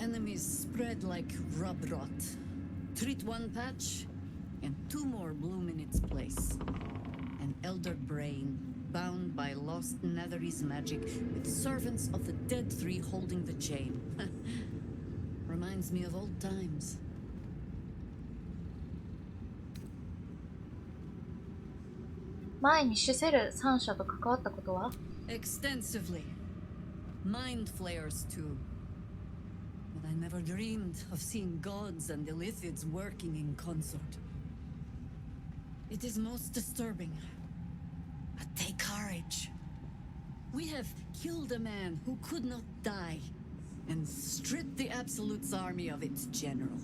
enemies spread like rub rot. Treat one patch, and two more bloom in its place. An elder brain, bound by lost Netherese magic, with servants of the dead three holding the chain. Reminds me of old times. 前にシュセル三社と関わったことは？ Extensively. Mind flayers too. But I never dreamed of seeing gods and Illithids working in consort. It is most disturbing. But take courage. We have killed a man who could not die, and stripped the Absolute's army of its general.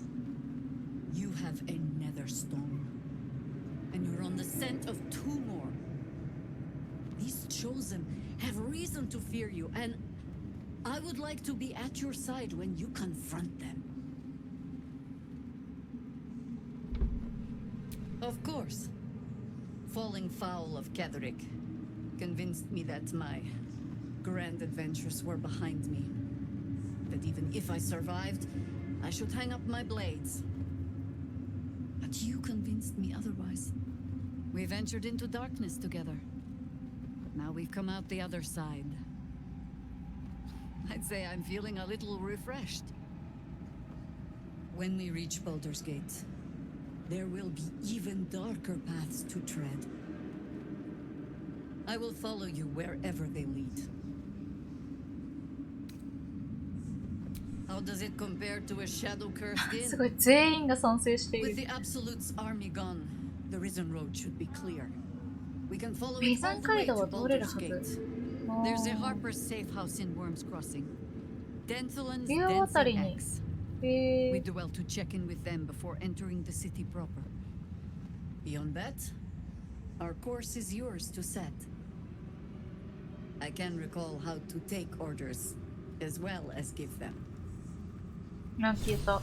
You have a nether stone, and you're on the scent of two more. These chosen have reason to fear you, and I would like to be at your side when you confront them. Of course, falling foul of Ketherick convinced me that my grand adventures were behind me. That even if I survived, I should hang up my blades. But you convinced me otherwise. We ventured into darkness together. Now we've come out the other side. I'd say I'm feeling a little refreshed. When we reach Baldur's Gate, there will be even darker paths to tread. I will follow you wherever they lead. How does it compare to a shadow cursed in? すごい、全員が賛成してい With る。 the Absolute's army gone, the Risen Road should be clear. We can follow ビ it ザ all ン the 街 way 道 to は通れる Baldur's はず。 Gate. あ There's a ー Harper's safe house in Worm's Crossing. Denthelan's 竜王あたり Denson に。 X. へ We ー do well to check in with them before entering the city proper. Beyond that, our course is yours to set. I can recall how to take orders, as well as give them. なんか消えた。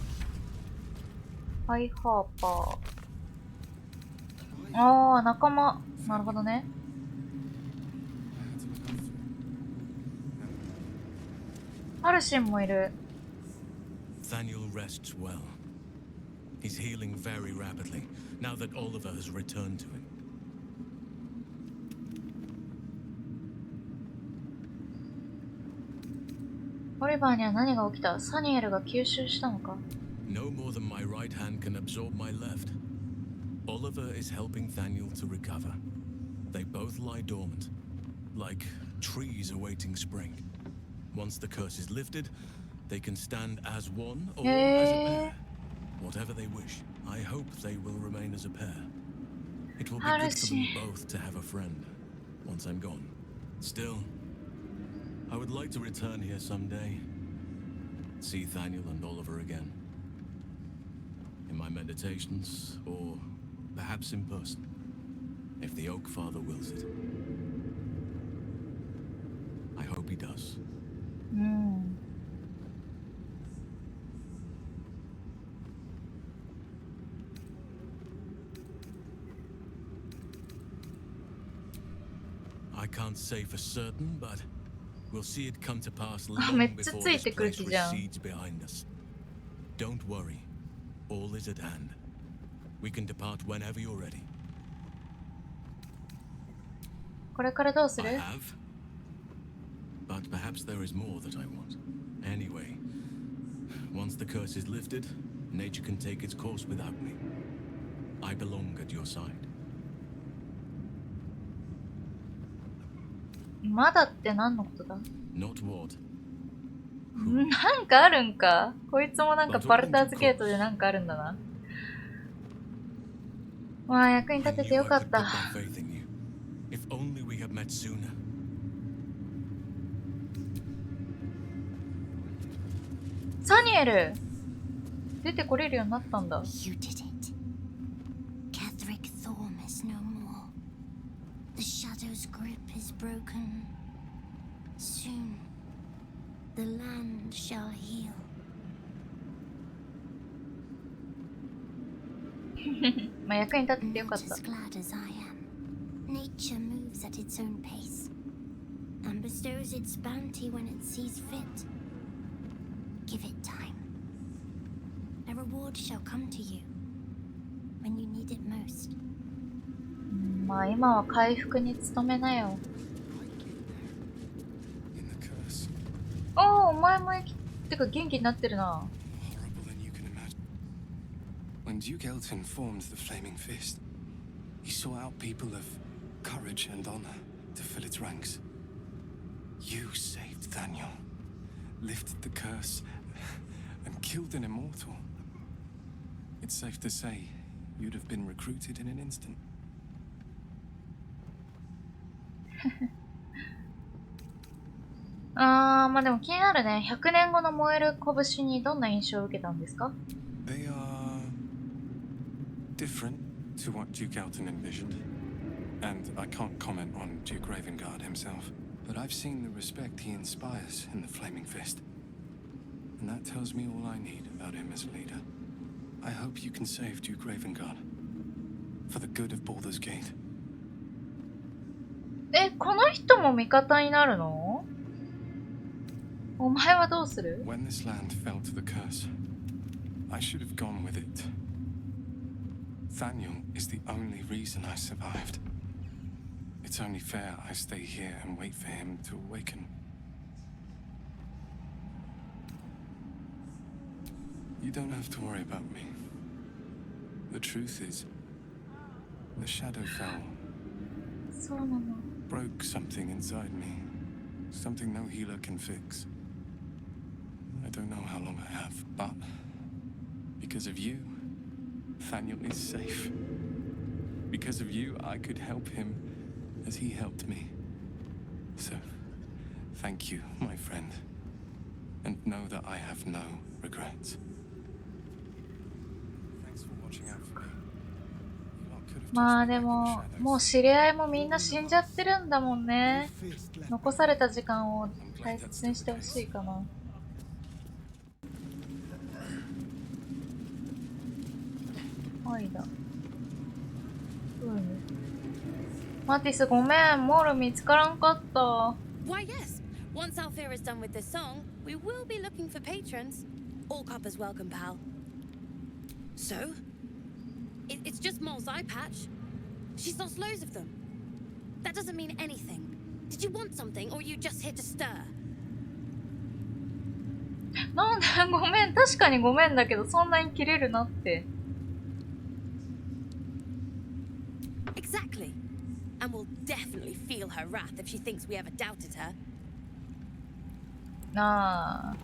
ハイハーパー。ああ、仲間。なるほどね。ハルシンもいる。 Thaniel rests well. He's healing very rapidly, now that Oliver has returned to him. オリバーには何が起きた？サニエルが吸収したのか？ No more than my right hand can absorb my left. Oliver is helping Thaniel to recover. They both lie dormant, like trees awaiting spring. Once the curse is lifted, they can stand as one or as a pair. Whatever they wish, I hope they will remain as a pair. It will be good for them both to have a friend, once I'm gone. Still, I would like to return here someday. See Thaniel and Oliver again. In my meditations, or perhaps in person, if the Oak Father wills it. I hope he does. うん。 I can't say for certain, but we'll see it come to pass あ、め long っちゃ before つい this てくる place 気じゃん。 recedes behind us. Don't worry, all is at hand. We can depart whenever you're ready. これからどうす I る？ have, but perhaps there is more that I want. Anyway, once the curse is lifted, nature can take its course without me. I belong at your side. まだって何のことだ？ Not what? なんかあるんか？こいつもなんかバルターズゲートでなんかあるんだな。まあ役に立ててよかった。 If only we had met sooner. サニエル出てこれるようになったんだ。 You did it. Ketherick Thorm is no more. The shadow's grip is broken. Soon, the land shall heal. まあ役に立ててよかっ Not た。 as glad as I am. Nature moves at its own pace and bestows its bounty when it sees fit. Give it time. reward shall come to you when you need it most. まあ今は回復に努めなよ。In the curse. おお、お前もてか元気になってるな。Horrible than you can imagine. When Duke Elton formed the Flaming Fist, he sought out people of courage and honor to fill its ranks. You saved Daniel, lifted the curse, and killed an immortal. It's safe to say you'd have been recruited in an instant. まあでも気になるね。100年後の燃える拳にどんな印象を受けたんですか？ They are different to what Duke Elton envisioned. And I can't comment on Duke Ravengard himself, but I've seen the respect he inspires in the Flaming Fist. And that tells me all I need about him as a leader. I hope you can save Duke Ravengard for the good of Baldur's Gate. この人も味方になるの？お前はどうする？ When this land fell to the curse, I should have gone with it. Daniel is the only reason I survived. It's only fair I stay here and wait for him to awaken. You don't have to worry about me. The truth is, the shadow fell, そうなの。 broke something inside me. Something no healer can fix. I don't know how long I have, but because of you, Daniel is safe. Because of you, I could help him as he helped me. So, thank you, my friend. And know that I have no regrets. Thanks for watching out for me. You lot could have まあ just で been も、 like the もう shadows. 知り合いもみんな死んじゃってるんだもんね。残された時間を大切にしてほしいかな。はいだ。マティスごめん、モール見つからんかった。Why, yes. Once Althea is done with this song, we will be looking for patrons. All coppers welcome, pal. So? It's just Moll's eye patch. She's lost loads of them. That doesn't mean anything. Did you want something, or are you just here to stir? なんでごめん、確かにごめんだけど、そんなに切れるなって。Exactly. And we'll definitely feel her wrath if she thinks we ever doubted her. なあ。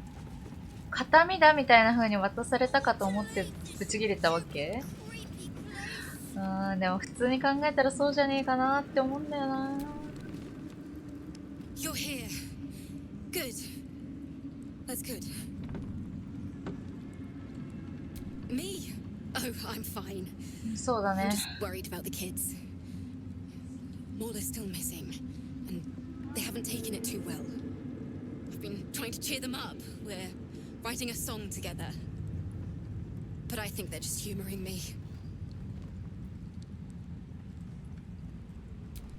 形見だみたいな風に渡されたかと思ってブチ切れたわけ？でも普通に考えたらそうじゃねえかなって思うんだよな。You're here. Good. That's good. Me? Oh, I'm fine. そうだ I'm ね。 just worried about the kids. Moll is still missing, and they haven't taken it too well. I've been trying to cheer them up. We're writing a song together. But I think they're just humoring me.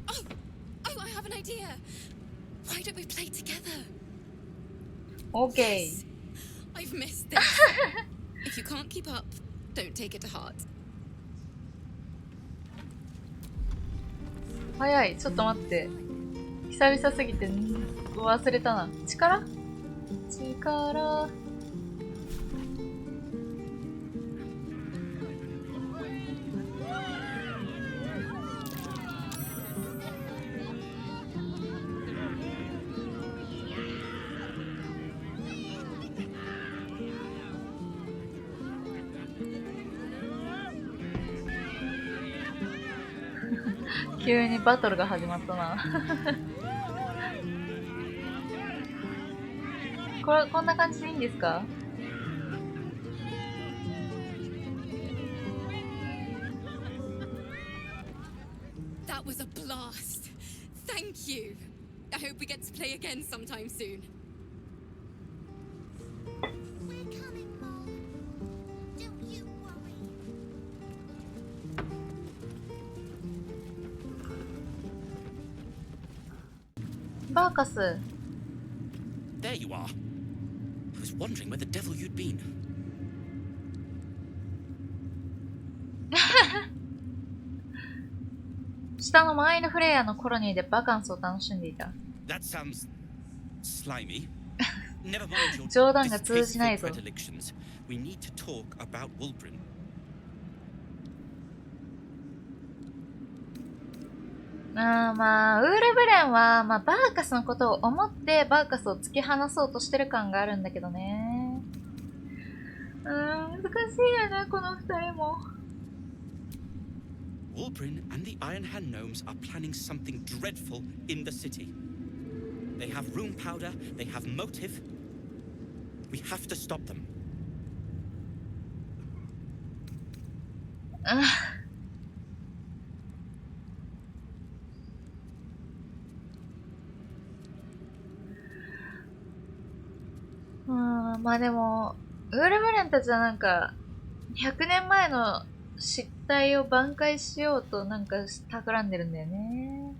Oh, I have an idea. Why don't we play together? OK。 I've missed this. If you can't keep up, don't take it to heart. 早い、ちょっと待って。久々すぎて忘れたな。力？急にバトルが始まったな。こんな感じでいいんですか？That was a blast. Thank you. I hope we get to play again sometime soon. We're coming, Mom. Don't you worry. バーカス。 There you are. I was wondering where the devil you'd been. 下のマインドフレイヤーのコロニーでバカンスを楽しんでいた。That sounds slimy. Never mind your 冗談が通じないぞ。 distasteful predilections. We need to talk about Wulbrin. まあウールブレンは、バーカスのことを思ってバーカスを突き放そうとしてる感があるんだけどね。難しいよね、この二人も。Wulbrin and the Iron Hand gnomes are planning something dreadful in the city. They have rune powder, they have motive. We have to stop them. まあでも、ウールブレンたちはなんか、100年前の失態を挽回しようとなんか企んでるんだよね。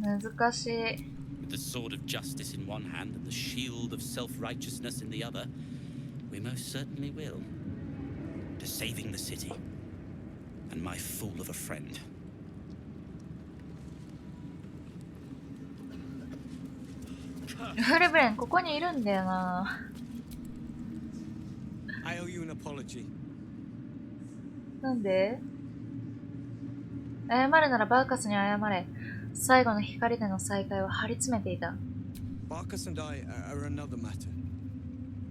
難しい。With the sword of justice in one hand and the shield of self-righteousness in the other, we most certainly will. To saving the city. And my fool of a friend. ウールブレン、ここにいるんだよな。I owe you an apology. なんで？謝るならバーカスに謝れ。最後の光での再会は張り詰めていた。Barkas and I are another matter.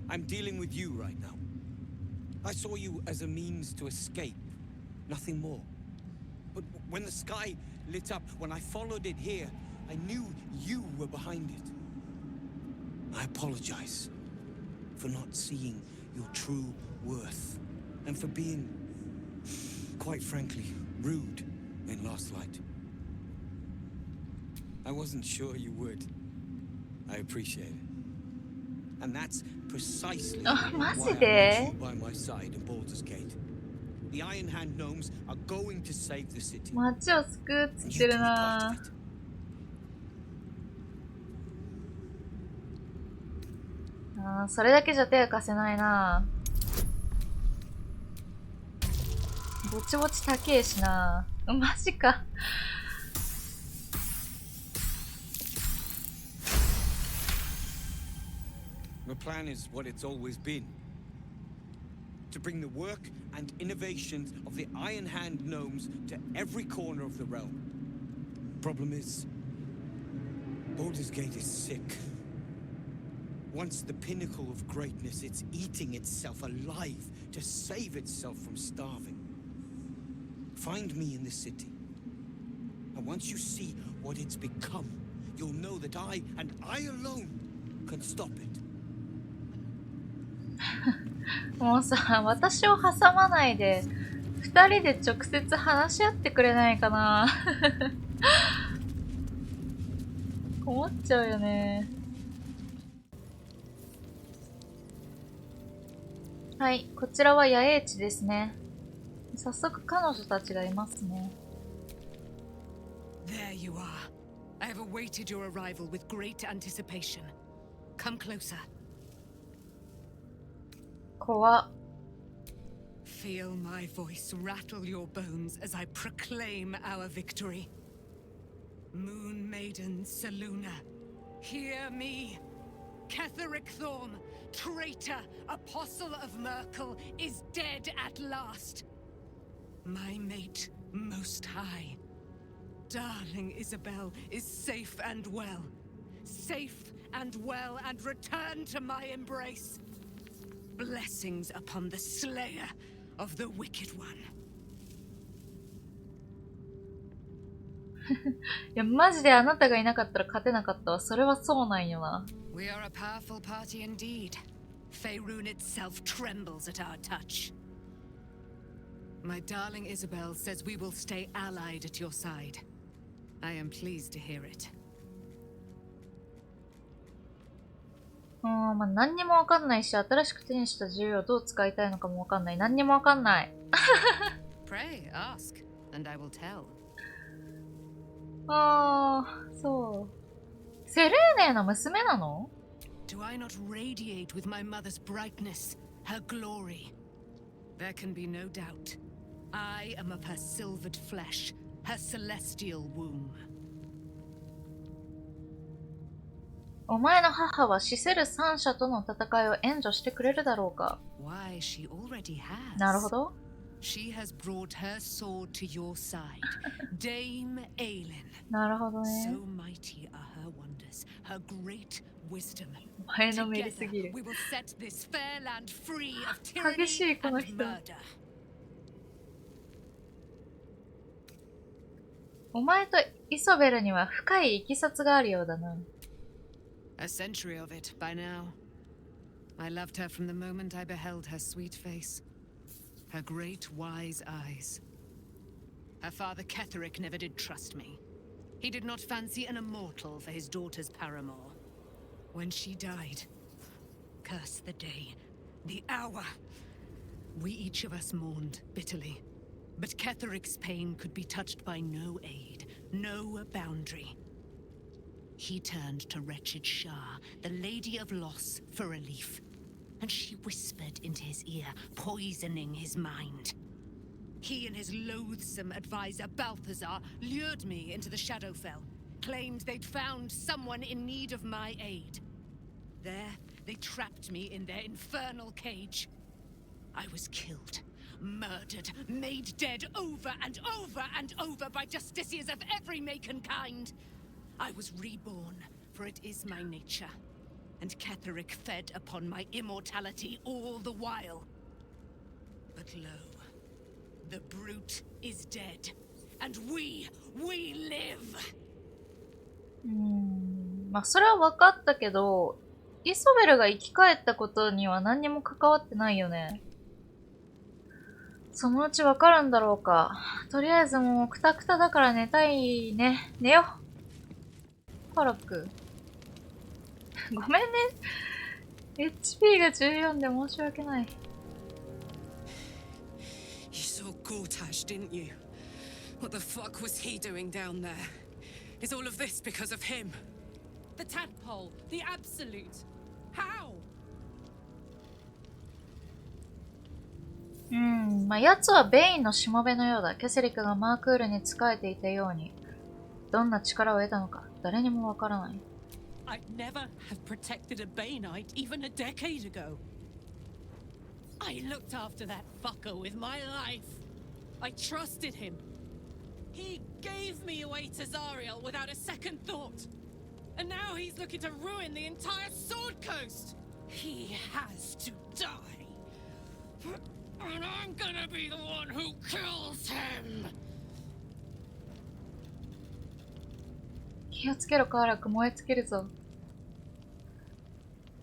I'm dealing with you right now. I saw you as a means to escape, nothing more. But when the sky lit up, when I followed it here, I knew you were behind it. I apologize for not seeing your true worth and for being, quite frankly, rude in Last Light. I wasn't sure you would. I appreciate it. And that's precisely why I want you by my side in Baldur's Gate. The Iron Hand gnomes are going to save the city. 街を救うっつってるな。それだけじゃ手が貸せないな。ぼちぼち高えしな。マジか。The plan is what it's always been. To bring the work and innovations of the Iron Hand gnomes to every corner of the realm. Problem is, Baldur's Gate is sick. Once the pinnacle of greatness, it's eating itself alive to save itself from starving. Find me in the city. And once you see what it's become, you'll know that I, and I alone, can stop it. もうさ、私を挟まないで、二人で直接話し合ってくれないかな。困っちゃうよね。はい、こちらは野営地ですね。早速彼女たちがいますね。There you are. I have awaited your arrival with great anticipation. Come closer. 怖っ。Feel my voice rattle your bones as I proclaim our victory. Moon Maiden Seluna, hear me. Ketheric Thorm, traitor, apostle of Merkel, is dead at last. My mate, most high. Darling Isabel is safe and well. Safe and well and returned to my embrace. Blessings upon the slayer of the wicked one. いや、マジであなたがいなかったら勝てなかったわ。それはそうなんよな。We are a powerful party indeed. Faerun itself trembles at our touch. My darling Isabel says we will stay allied at your side. I am pleased to hear it. 何にもわかんないし、新しく手にした自由をどう使いたいのかもわかんない。何にもわかんない。Pray, ask, and I will tell. そう。セレーネの娘なの？ Do I not radiate with my mother's brightness, her glory? There can be no doubt. I am of her silvered flesh, her celestial womb. お前の母は死せる三者との戦いを援助してくれるだろうか。 Why, she already has. なるほど。She has brought her sword to your side, Dame Aelin. なるほど So ね。 mighty are her wonders, her great wisdom. 前のめり Together, すぎる。 we will set this fair land free of 激し tyranny いこの and 人。 murder. お前とイソベルには深いいきさつがあるようだな。A century of it by now. I loved her from the moment I beheld her sweet face, her great wise eyes. Her father Ketheric never did trust me. He did not fancy an immortal for his daughter's paramour. When she died, curse the day, the hour. We each of us mourned bitterly. But Ketheric's pain could be touched by no aid, no boundary. He turned to wretched Shah, the Lady of Loss, for relief. And she whispered into his ear, poisoning his mind. He and his loathsome advisor, Balthazar, lured me into the Shadowfell, claimed they'd found someone in need of my aid. There, they trapped me in their infernal cage. I was killed, murdered, made dead over and over and over by justiciars of every make and kind. I was reborn, for it is my nature. And Ketheric fed upon my immortality all the while. But lo, the brute is dead. And we live! まあそれは分かったけど、イソベルが生き返ったことには何にも関わってないよね。そのうち分かるんだろうか。とりあえずもうクタクタだから寝たいね。寝よう。カラック。ごめんね。HP が14で申し訳ない。You saw Gortash, didn't you? What the fuck was he doing down there? Is all of this because of him? The tadpole, the absolute. How? まあ奴はベインのしもべのようだ。ケセリクがマークールに仕えていたように。どんな力を得たのか、誰にもわからない。I'd never have protected a Bainite even a decade ago. I looked after that fucker with my life. I trusted him. He gave me away to Zariel without a second thought. And now he's looking to ruin the entire Sword Coast. He has to die. And I'm gonna be the one who kills him. 気をつけろ、カーラック。燃え尽きるぞ。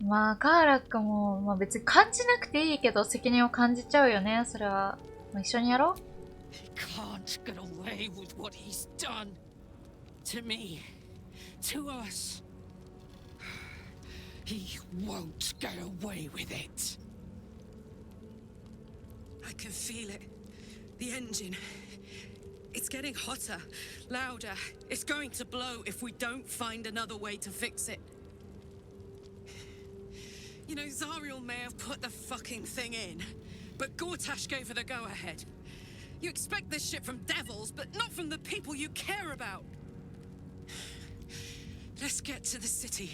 まあ、カーラックも、まあ別に感じなくていいけど、責任を感じちゃうよね、それは。まあ、一緒にやろう。He can't get away with what he's done. To me. To us. He won't get away with it. I can feel it. The engine. It's getting hotter, louder. It's going to blow if we don't find another way to fix it. You know, Zariel may have put the fucking thing in, but Gortash gave her the go-ahead. You expect this shit from devils, but not from the people you care about. Let's get to the city.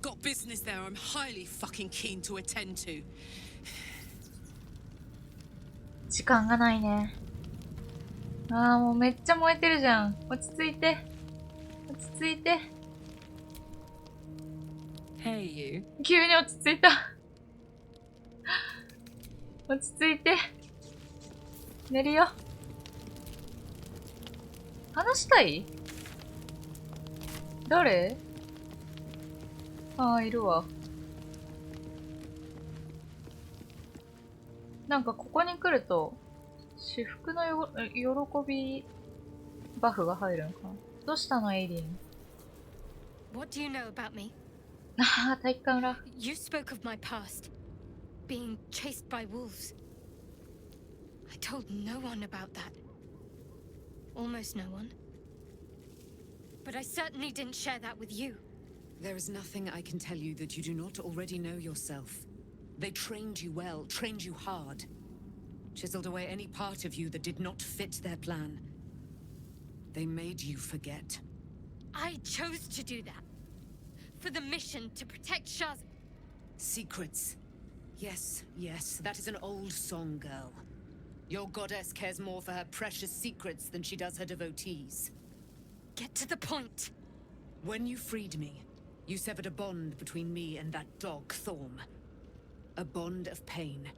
Got business there I'm highly fucking keen to attend to. 時間がないね。ああ、もうめっちゃ燃えてるじゃん。落ち着いて。落ち着いて。Hey, you. 急に落ち着いた。落ち着いて。寝るよ。話したい？誰？ああ、いるわ。なんかここに来ると、至福の喜びバフが入るのかな。どうしたの、エイリン。What do you know about me? ああ、体育館裏。You spoke of my past, being chased by wolves. I told no one about that. Almost no one. But I certainly didn't share that with you. There is nothing I can tell you that you do not already know yourself. They trained you well, trained you hard. Chiseled away any part of you that did not fit their plan. They made you forget. I chose to do that. For the mission to protect Shaz. Secrets. Yes, yes, that is an old song, girl. Your goddess cares more for her precious secrets than she does her devotees. Get to the point. When you freed me, you severed a bond between me and that dog, Thorm. A bond of pain.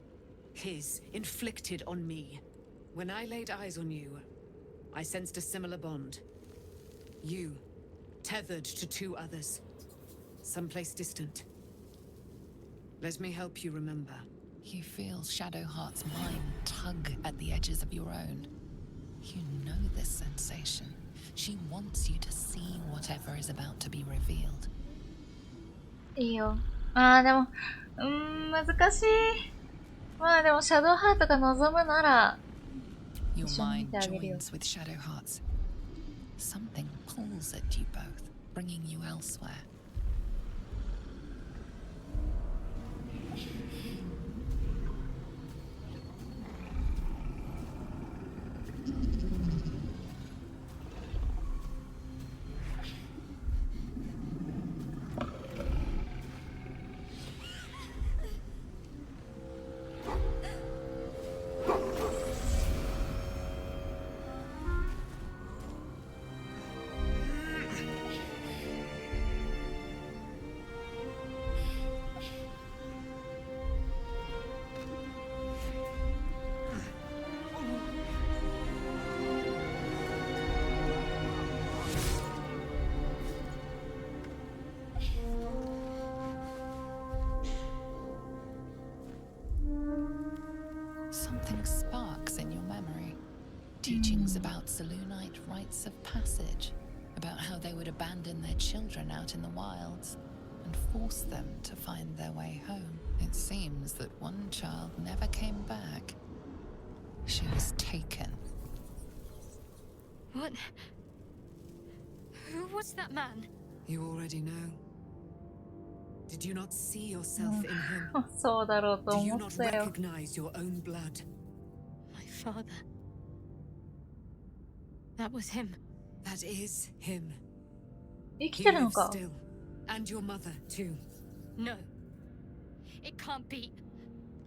His, inflicted on me. When I laid eyes on you, I sensed a similar bond. You, tethered to two others. Someplace distant. Let me help you remember. You feel Shadowheart's mind tug at the edges of your own. You know this sensation. She wants you to see whatever is about to be revealed. いいよ。でも、難しい。でも、シャドウハートが望むなら、 Your 一緒に見 mind てあげるよ。 joins with Shadowheart's. Something pulls at you both, bringing you elsewhere. Something sparks in your memory. Teachings about Selûnite rites of passage, about how they would abandon their children out in the wilds and force them to find their way home. It seems that one child never came back. She was taken. What? Who was that man? You already know. Did you not see yourself in him? そうだろうと Do you 思っ not たよ。 recognize your own blood? My father. That was him. That is him. 生き He てるの lives か still. And your mother, too. No. It can't be.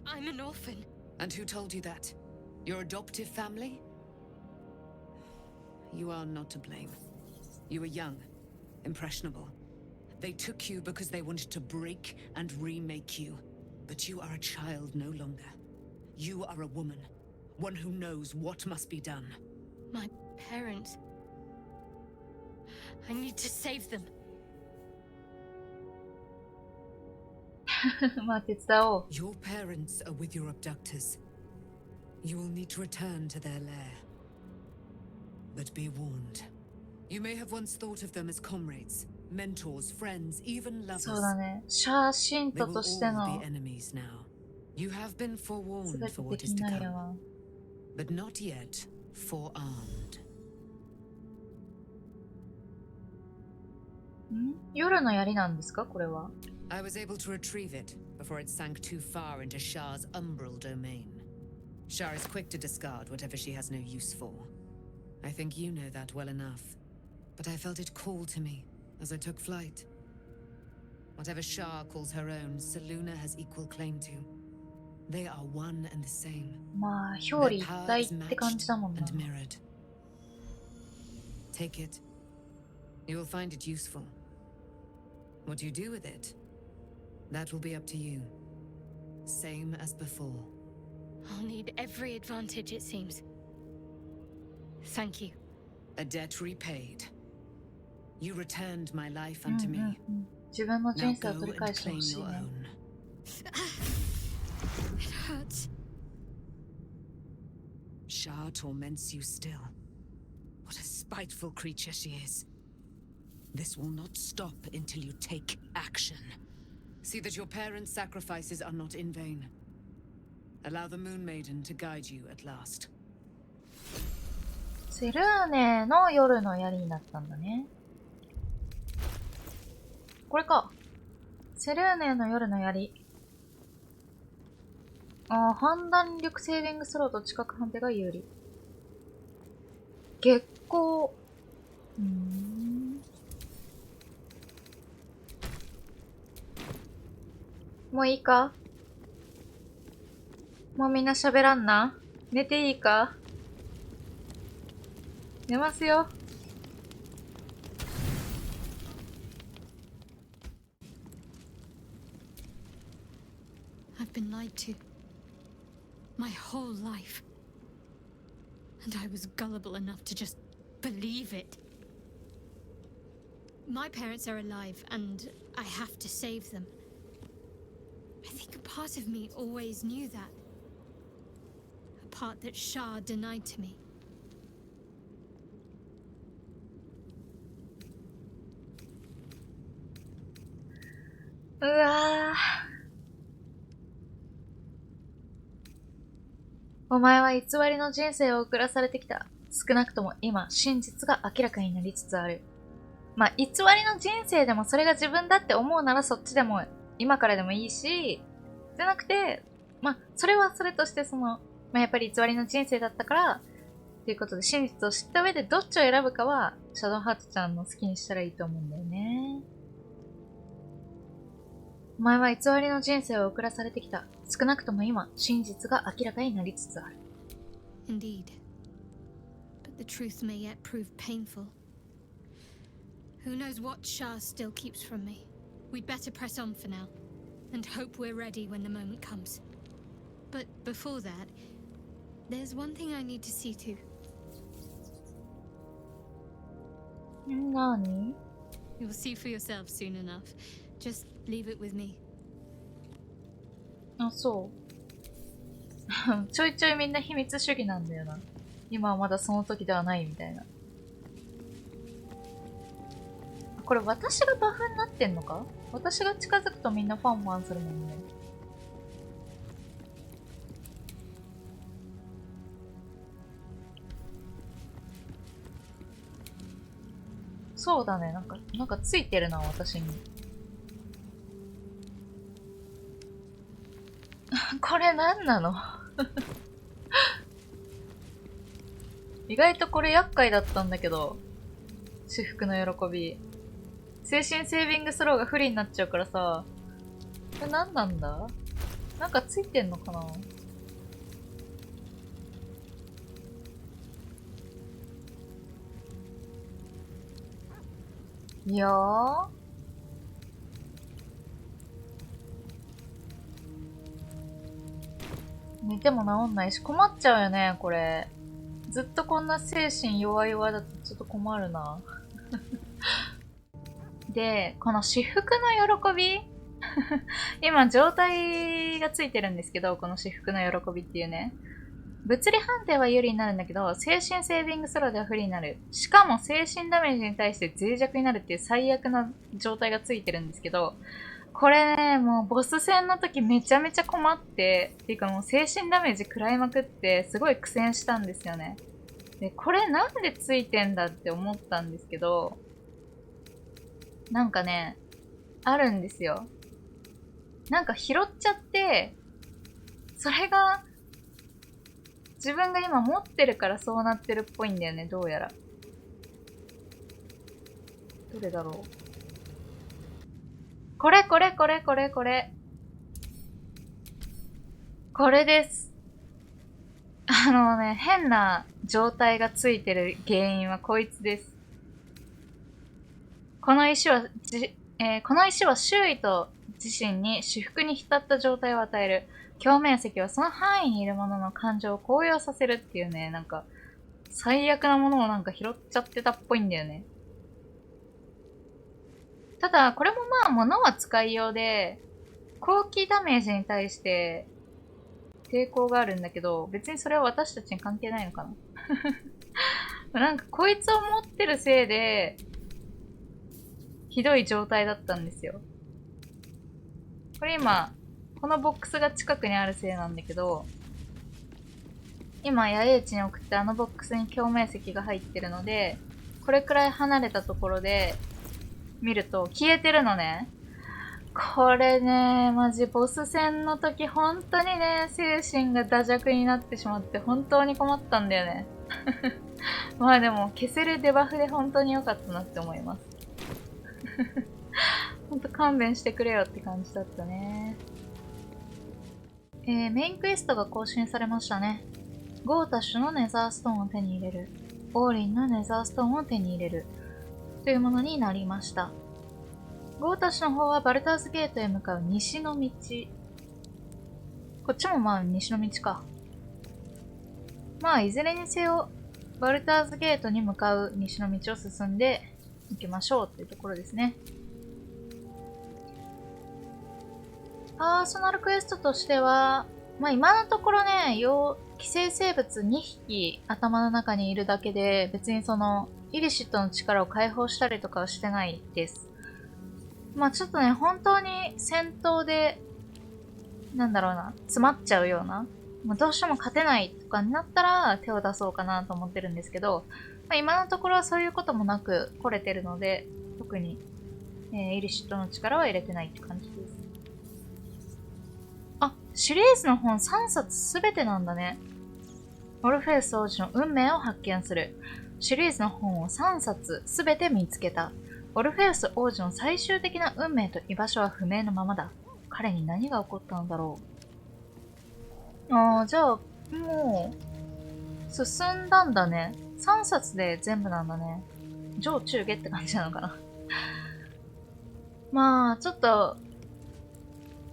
I'm an orphan. And who told you that? Your adoptive family? You are not to blame. You were young, impressionable. They took you because they wanted to break and remake you. But you are a child no longer. You are a woman. One who knows what must be done. My parents. I need to save them. まあ手伝おう。 Your parents are with your abductors. You will need to return to their lair. But be warned. You may have once thought of them as comrades, mentors, friends, even lovers. そうだね。シャーシン They ト will として all の be enemies now. You have been 全 forewarned て for what 敵 is に to なるよ come, な。 but not yet forearmed. 夜の槍なんですかこれは。 I was able to retrieve it before it sank too far into Shah's umbral domain. Shah is quick to discard whatever she has no use for. I think you know that well enough. But I felt it call to me as I took flight. Whatever Shah calls her own, Selûna has equal claim to. They are one and the same. まあ、表裏 Their 一 power 体 is って感じだもん matched な。 and mirrored. Take it. You will find it useful. What you do with it, that will be up to you. Same as before. I'll need every advantage, it seems. Thank you. A debt repaid. You returned my life unto うんうん me. うん。自分の Now 人生を go 取り and 返してほ claim しい your ね。 own. It hurts. Shah torments you still. What a spiteful creature she is. This will not stop until you take action. See that your parents' sacrifices are not in vain. Allow the Moon Maiden to guide you at last. セルーネの夜の槍になったんだね。これか。セレーネの夜の槍。判断力セービングスローと知覚判定が有利。月光。もういいか？もうみんな喋らんな？寝ていいか？寝ますよ。I've been lied to. My whole life. And I was gullible enough to just believe it. My parents are alive, and I have to save them. I think a part of me always knew that. A part that Shah denied to me.お前は偽りの人生を送らされてきた。少なくとも今、真実が明らかになりつつある。まあ、偽りの人生でもそれが自分だって思うならそっちでも、今からでもいいし、じゃなくて、まあ、それはそれとしてやっぱり偽りの人生だったから、ということで真実を知った上でどっちを選ぶかは、シャドウハーツちゃんの好きにしたらいいと思うんだよね。お前は偽りの人生を送らされてきた。少なくとも今、真実が明らかになりつつある。Indeed. But the truth may yet prove painful. Who knows what Shah still keeps from me? We'd better press on for now, and hope we're ready when the moment comes. But before that, there's one thing I need to see to. 何？ You'll see for yourself soon enough. Just leave it with me. あ、そう。ちょいちょいみんな秘密主義なんだよな。今はまだその時ではないみたいな。これ私がバフになってんのか？私が近づくとみんなファンファンするもんね。そうだね。なんかついてるな、私に。これ何なの？意外とこれ厄介だったんだけど。至福の喜び。精神セービングスローが不利になっちゃうからさ。これ何なんだ？なんかついてんのかな？いやー。寝ても治んないし困っちゃうよね、これ。ずっとこんな精神弱々だとちょっと困るな。で、この至福の喜び今状態がついてるんですけど、この至福の喜びっていうね。物理判定は有利になるんだけど、精神セービングスローでは不利になる。しかも精神ダメージに対して脆弱になるっていう最悪な状態がついてるんですけど、これね、もうボス戦の時めちゃめちゃ困って、っていうかもう精神ダメージ食らいまくって、すごい苦戦したんですよね。で、これなんでついてんだって思ったんですけど、なんかね、あるんですよ。なんか拾っちゃって、それが、自分が今持ってるからそうなってるっぽいんだよね、どうやら。どれだろう。これ。これです。変な状態がついてる原因はこいつです。この石は周囲と自身に至福に浸った状態を与える。共鳴石はその範囲にいるものの感情を高揚させるっていうね、なんか、最悪なものをなんか拾っちゃってたっぽいんだよね。ただ、これもまあ物は使いようで、後期ダメージに対して抵抗があるんだけど、別にそれは私たちに関係ないのかな。なんかこいつを持ってるせいで、ひどい状態だったんですよ。これ今、このボックスが近くにあるせいなんだけど、今野営地に送ってあのボックスに共鳴石が入ってるので、これくらい離れたところで、見ると消えてるのね。これね、マジボス戦の時本当にね、精神が惰弱になってしまって本当に困ったんだよね。まあでも消せるデバフで本当に良かったなって思います。ほんと勘弁してくれよって感じだったね。メインクエストが更新されましたね。ゴータッシュのネザーストーンを手に入れる。オーリンのネザーストーンを手に入れる。というものになりました。ゴータッシュの方はバルターズゲートへ向かう西の道。こっちもまあ西の道か。まあいずれにせよ、バルターズゲートに向かう西の道を進んでいきましょうっていうところですね。パーソナルクエストとしては、まあ今のところね、寄生生物2匹頭の中にいるだけで、別にその、イリシットの力を解放したりとかはしてないです。まあちょっとね、本当に戦闘で、なんだろうな、詰まっちゃうような、まあ、どうしても勝てないとかになったら手を出そうかなと思ってるんですけど、まあ、今のところはそういうこともなく来れてるので、特に、イリシットの力は入れてないって感じです。あ、シリーズの本3冊すべてなんだね。オルフェウス王子の運命を発見する。シリーズの本を3冊すべて見つけた。オルフェウス王子の最終的な運命と居場所は不明のままだ。彼に何が起こったのだろう。ああ、じゃあ、もう、進んだんだね。3冊で全部なんだね。上中下って感じなのかな。まあ、ちょっと、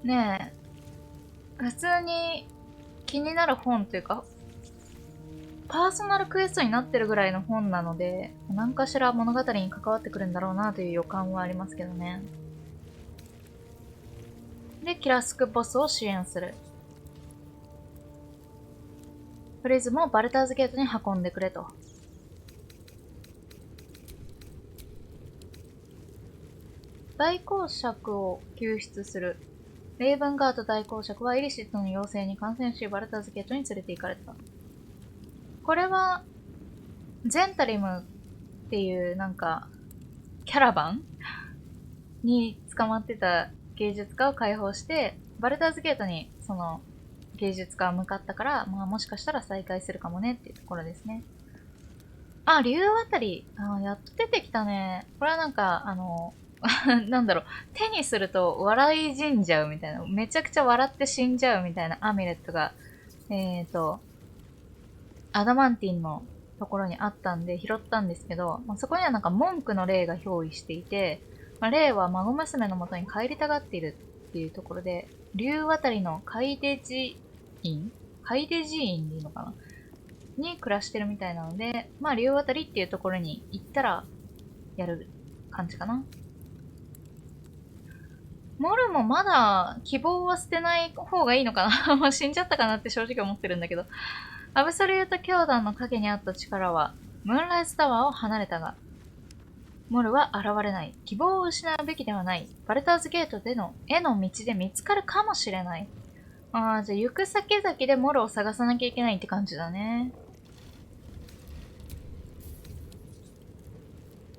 ねえ、普通に気になる本というか、パーソナルクエストになってるぐらいの本なので、何かしら物語に関わってくるんだろうなという予感はありますけどね。で、キラスクボスを支援する。プリズムをバルターズゲートに運んでくれと。大公爵を救出する。レイブンガード大公爵はイリシットの要請に感染し、バルターズゲートに連れて行かれた。これは、ゼンタリムっていうなんか、キャラバンに捕まってた芸術家を解放して、バルターズゲートにその芸術家が向かったから、まあもしかしたら再会するかもねっていうところですね。あ、竜渡り。あ、やっと出てきたね。これはなんか、なんだろう、手にすると笑い死んじゃうみたいな、めちゃくちゃ笑って死んじゃうみたいなアミュレットが、アダマンティンのところにあったんで拾ったんですけど、まあ、そこにはなんか文句の霊が憑依していて、まあ、霊は孫娘の元に帰りたがっているっていうところで、竜渡りのカイデジ院でいいのかなに暮らしてるみたいなので、まあ竜渡りっていうところに行ったらやる感じかな。モルもまだ希望は捨てない方がいいのかなもう死んじゃったかなって正直思ってるんだけど。アブソリュート教団の影にあった力は、ムーンライズタワーを離れたが、モルは現れない。希望を失うべきではない。バルターズゲートでの絵の道で見つかるかもしれない。ああ、じゃあ行く先々でモルを探さなきゃいけないって感じだね。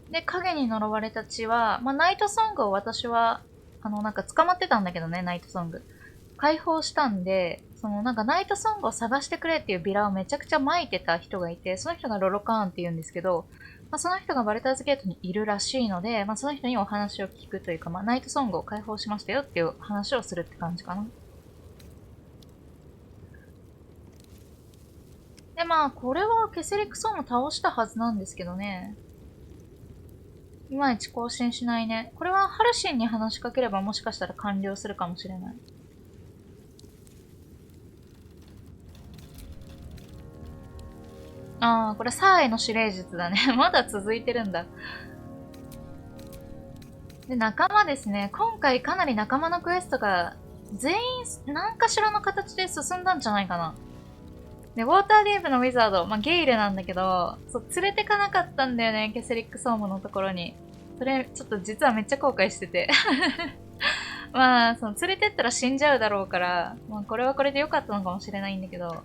で、影に呪われた血は、まあ、ナイトソングを私は、なんか捕まってたんだけどね、ナイトソング。解放したんで、なんかナイトソングを探してくれっていうビラをめちゃくちゃ撒いてた人がいて、その人がロロカーンって言うんですけど、まあ、その人がバルターズゲートにいるらしいので、まあ、その人にお話を聞くというか、まあ、ナイトソングを解放しましたよっていう話をするって感じかな。で、まあ、これはケセリクソンも倒したはずなんですけどね。いまいち更新しないね。これはハルシンに話しかければもしかしたら完了するかもしれない。ああ、これサーへの指令術だね。まだ続いてるんだ。で、仲間ですね。今回かなり仲間のクエストが全員何かしらの形で進んだんじゃないかな。で、ウォーターディープのウィザード、まあ、ゲイルなんだけど、そう、連れてかなかったんだよね、ケセリックソームのところに。それ、ちょっと実はめっちゃ後悔してて。まあ、連れてったら死んじゃうだろうから、まあ、これはこれで良かったのかもしれないんだけど、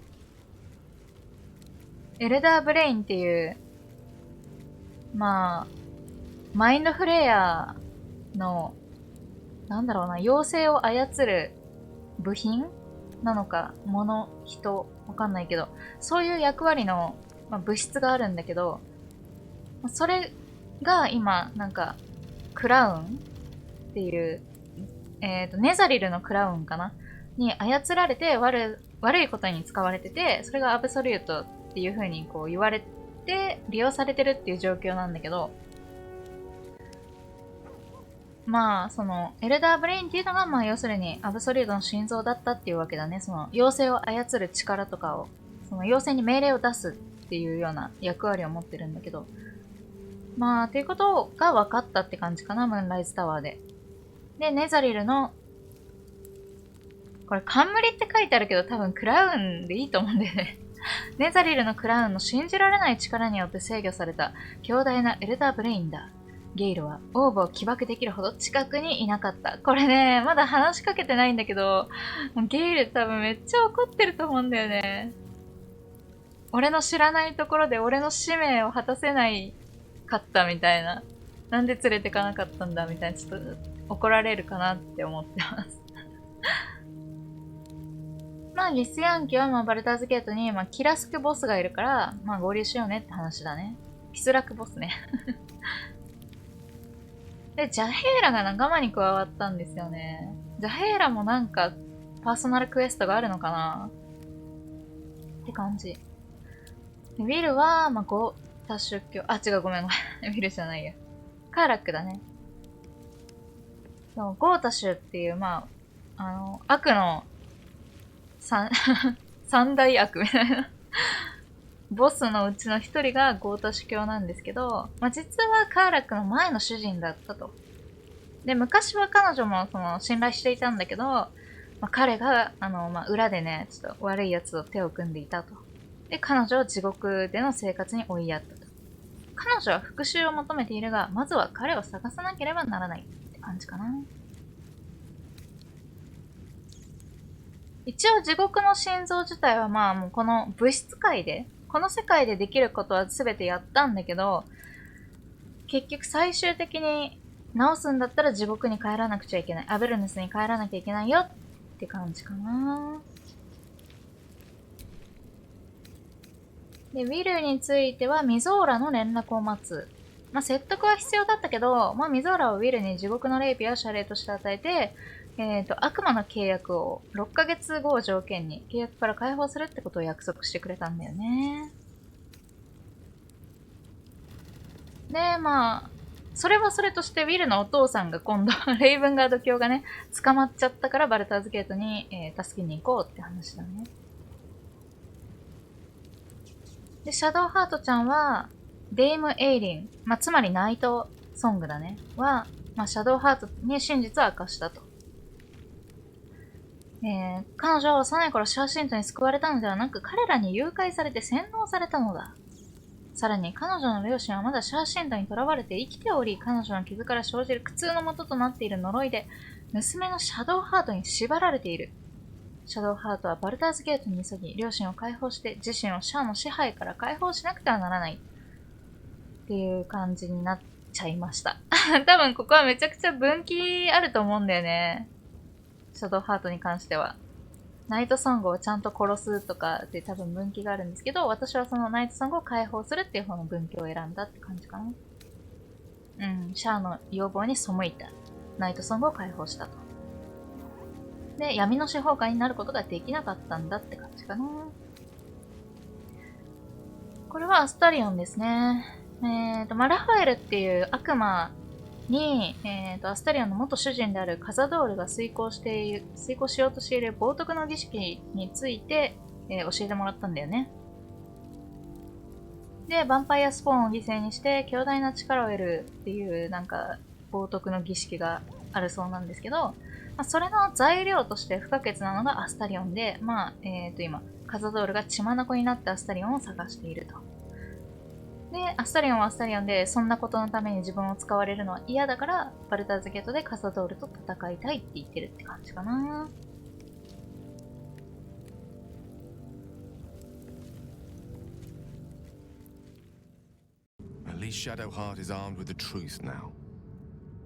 エルダーブレインっていう、まあ、マインドフレイヤの、なんだろうな、妖精を操る部品なのか、人、わかんないけど、そういう役割の、物質があるんだけど、それが今、なんか、クラウンっていう、ネザリルのクラウンかなに操られて悪いことに使われてて、それがアブソリュートっていう風にこう言われて、利用されてるっていう状況なんだけど、まあ、その、エルダーブレインっていうのが、まあ、要するに、アブソリュートの心臓だったっていうわけだね。その、妖精を操る力とかを、その、妖精に命令を出すっていうような役割を持ってるんだけど、まあ、っていうことが分かったって感じかな、ムーンライズタワーで。で、ネザリルの、これ、冠って書いてあるけど、多分クラウンでいいと思うんだよね。ネザリルのクラウンの信じられない力によって制御された強大なエルダーブレインだ。ゲイルはオーブを起爆できるほど近くにいなかった。これね、まだ話しかけてないんだけど、ゲイル多分めっちゃ怒ってると思うんだよね。俺の知らないところで俺の使命を果たせないかったみたいな。なんで連れてかなかったんだみたいな。ちょっと怒られるかなって思ってます。まあ、リスヤンキはまあバルターズゲートに、まあ、キラスクボスがいるから、まあ合流しようねって話だね。キスラクボスね。で、ジャヘーラが仲間に加わったんですよね。ジャヘーラもなんか、パーソナルクエストがあるのかなって感じ。でウィルは、まあ、ゴータ出教。あ、違う、ごめん。ウィルじゃないや。カーラックだね。ゴータシュっていう、まあ、悪の三大悪みたいな。ボスのうちの一人がゴータシュ教なんですけど、まあ、実はカーラックの前の主人だったと。で、昔は彼女もその信頼していたんだけど、まあ、彼が、まあ、裏でね、ちょっと悪い奴と手を組んでいたと。で、彼女を地獄での生活に追いやったと。彼女は復讐を求めているが、まずは彼を探さなければならないって感じかな。一応地獄の心臓自体はまあもうこの物質界で、この世界でできることは全てやったんだけど、結局最終的に直すんだったら地獄に帰らなくちゃいけない。アベルヌスに帰らなきゃいけないよって感じかな。で、ウィルについてはミゾーラの連絡を待つ。まあ、説得は必要だったけど、まあ、ミゾーラはウィルに地獄の霊ピを謝礼として与えて、悪魔の契約を6ヶ月後を条件に契約から解放するってことを約束してくれたんだよね。で、まあ、それはそれとしてウィルのお父さんが今度、レイブンガード教がね、捕まっちゃったからバルターズゲートに、助けに行こうって話だね。で、シャドウハートちゃんは、デイム・エイリン、まあ、つまりナイトソングだね、は、まあ、シャドウハートに真実を明かしたと。彼女は幼い頃シャーシントに救われたのではなく、彼らに誘拐されて洗脳されたのだ。さらに彼女の両親はまだシャーシントに囚われて生きており、彼女の傷から生じる苦痛の元となっている呪いで、娘のシャドウハートに縛られている。シャドウハートはバルターズゲートに急ぎ、両親を解放して自身をシャアの支配から解放しなくてはならない。っていう感じになっちゃいました。多分ここはめちゃくちゃ分岐あると思うんだよね。シャドウハートに関しては。ナイトソングをちゃんと殺すとかで多分分岐があるんですけど、私はそのナイトソングを解放するっていう方の分岐を選んだって感じかな。うん、シャアの要望に背いた。ナイトソングを解放したと。で、闇の司法官になることができなかったんだって感じかな。これはアスタリオンですね。まあ、ラファエルっていう悪魔に、アスタリオンの元主人であるカザドールが遂行しようとしている冒涜の儀式について、教えてもらったんだよね。で、ヴァンパイアスポーンを犠牲にして強大な力を得るっていうなんか冒涜の儀式があるそうなんですけど、まあ、それの材料として不可欠なのがアスタリオンで、まあ、今、カザドールが血眼になってアスタリオンを探していると。で、アスタリオンはアスタリオンで、そんなことのために自分を使われるのは嫌だから、バルターズゲートでカザドールと戦いたいって言ってるって感じかな。At least Shadowheart is armed with the truth now.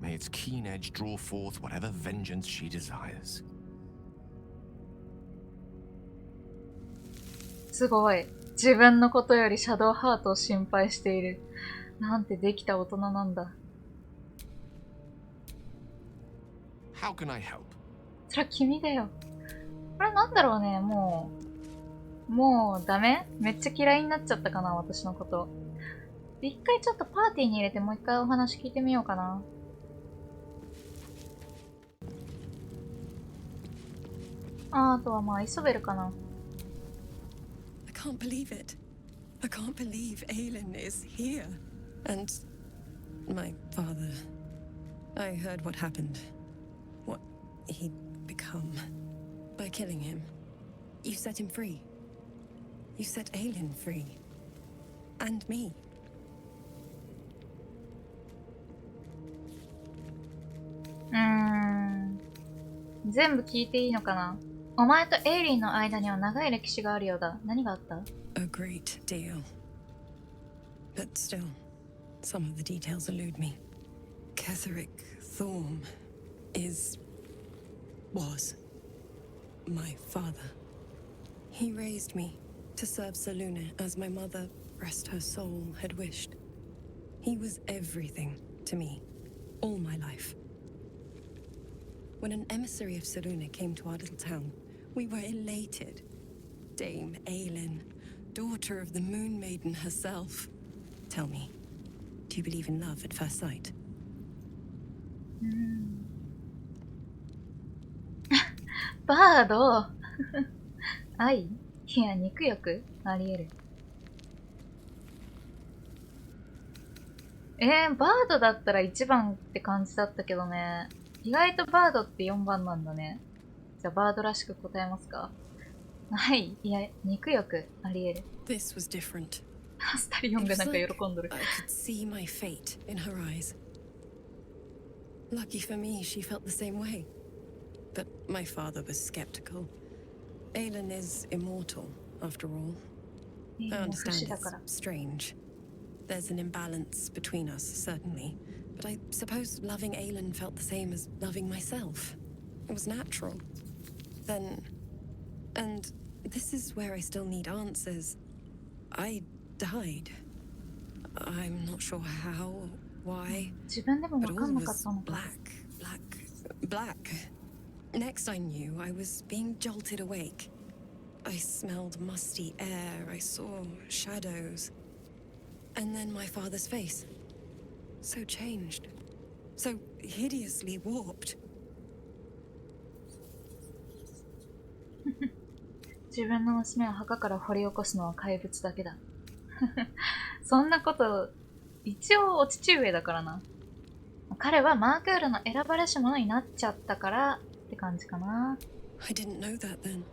May its keen edge draw forth whatever vengeance she desires. すごい。自分のことよりシャドウハートを心配している。なんてできた大人なんだ。How can I help? それは君だよ。これなんだろうね、もうダメ？めっちゃ嫌いになっちゃったかな、私のこと。一回ちょっとパーティーに入れてもう一回お話聞いてみようかな。あとはまあイソベルかな。I can't believe it. I can't believe Aelin is here. And my father. I heard what happened. What he'd become. By killing him. You set him free. You set Aelin free. And me. 全部聞いていいのかな。お前とエイリンの間には長い歴史があるようだ。何があった？ A great deal. But still, some of the details elude me. Ketheric Thorm was my father. He raised me to serve Selûne as my mother, rest her soul, had wished. He was everything to me, all my life. When an emissary of Selûne came to our little town, we were elated. Dame Aelin, daughter of the Moon Maiden herself. Tell me, do you believe in love at first sight? バード愛？いや、肉欲？あり得る。バードだったら1番って感じだったけどね。意外とバードって4番なんだね。じゃあバードらしく答えますか？はい。いや、肉欲あり得る。This was different. スタリオンがなんか喜んどる。I could see my fate in her eyes. Lucky for me, she felt the same way. But my father was skeptical. Aelin is immortal, after all. I understand it's strange. There's an imbalance between us, certainly. But I suppose loving Aelin felt the same as loving myself. It was natural. Then... And this is where I still need answers. I died. I'm not sure how, why. But all was black. Next I knew, I was being jolted awake. I smelled musty air, I saw shadows. And then my father's face. So changed. So hideously warped. 自分の娘を墓から掘り起こすのは怪物だけだ。そんなこと、一応お父上だからな。彼はマークールの選ばれし者になっちゃったからって感じかな。I didn't know that then,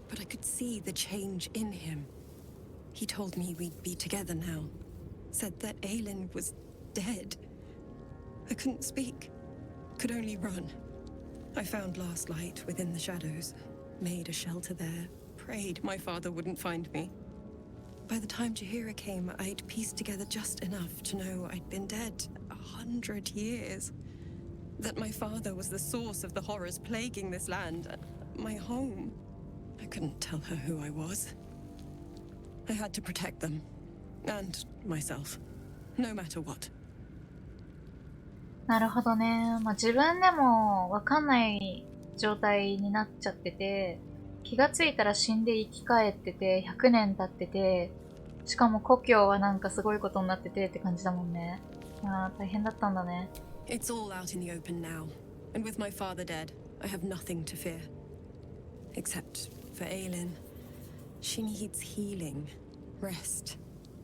but I could see the change in him. He told me we'd be together now. Said that Aelin was dead. I couldn't speak, could only run. I found last light within the shadows, made a shelter there, prayed my father wouldn't find me. By the time Jahira came, I'd pieced together just enough to know I'd been dead 100 years. That my father was the source of the horrors plaguing this land, my home. I couldn't tell her who I was. I had to protect them, and myself, no matter what. なるほどね。まあ、自分でもわかんない状態になっちゃってて、気がついたら死んで生き返ってて、100年経ってて、しかも故郷はなんかすごいことになっててって感じだもんね。ああ、大変だったんだね。It's all out in the open now, and with my father dead, I have nothing to fear. Except for Aelin. She needs healing, rest.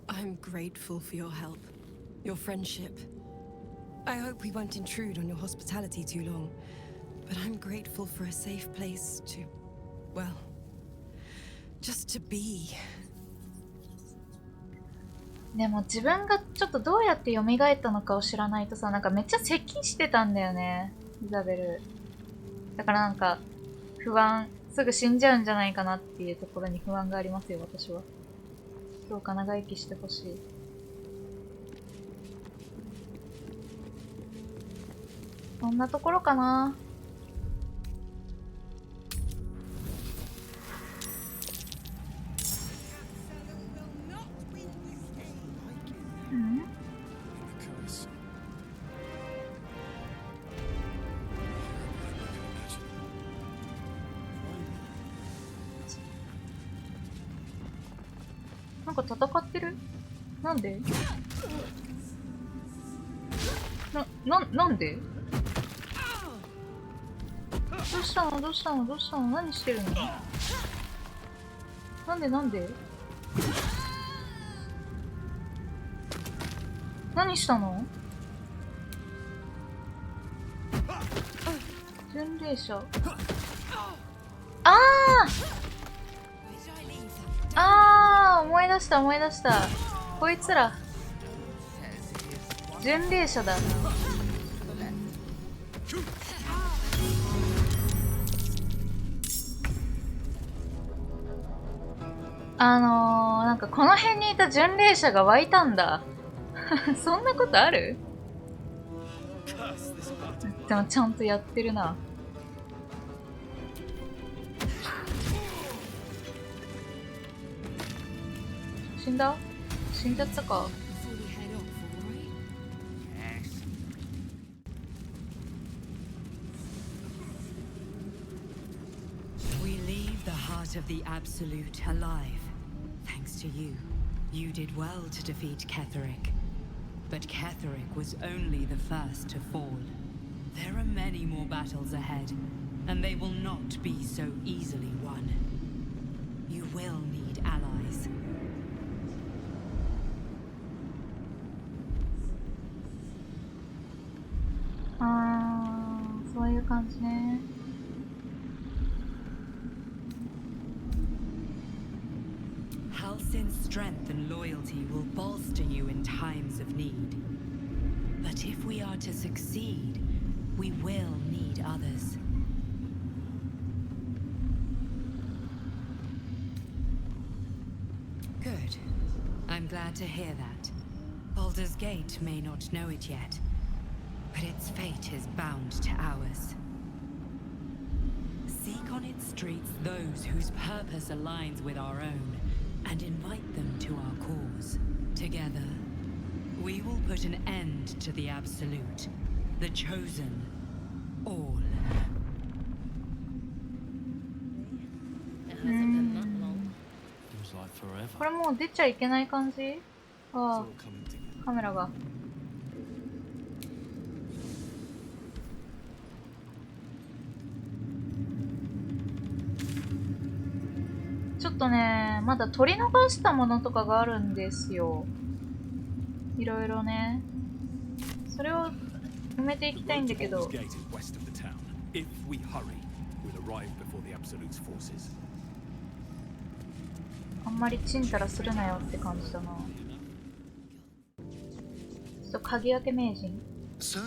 I'm grateful for your help, your friendship. I hope we won't intrude on your hospitality too long, but I'm grateful for a safe place to, well, just to be. でも自分がちょっとどうやって蘇ったのかを知らないとさ、なんかめっちゃ接近してたんだよね、イザベル。だからなんか不安、すぐ死んじゃうんじゃないかなっていうところに不安がありますよ、私は。どうか長生きしてほしい。そんなところかな。うん？なんか戦ってる？なんで？なんで？どうしたの？どうしたの？どうしたの？何してるの？なんで？何したの？巡礼者。思い出した。こいつら。巡礼者だ。なんかこの辺にいた巡礼者が湧いたんだ。そんなことある？でもちゃんとやってるな。死んだ？死んじゃったか。We leave the heart of the Absolute alive. Thanks to you. You did well to defeat Ketheric. But Ketheric was only the first to fall. There are many more battles ahead, and they will not be so easily won. You will need allies. Ah, そういう感じね。Halsin's strength and loyalty will bolster you in times of need. But if we are to succeed, we will need others. Good. I'm glad to hear that. Baldur's Gate may not know it yet, but its fate is bound to ours. Seek on its streets those whose purpose aligns with our own, and invite them to our cause. Together, we will put an end to the Absolute, the Chosen, all. It hasn't been that long. Feels like forever. これもう出ちゃいけない感じ？ああ、カメラが。ちょっとね、まだ取り逃したものとかがあるんですよ。いろいろね。それを埋めていきたいんだけど。あんまりちんたらするなよって感じだな。ちょっと鍵開け名人。So,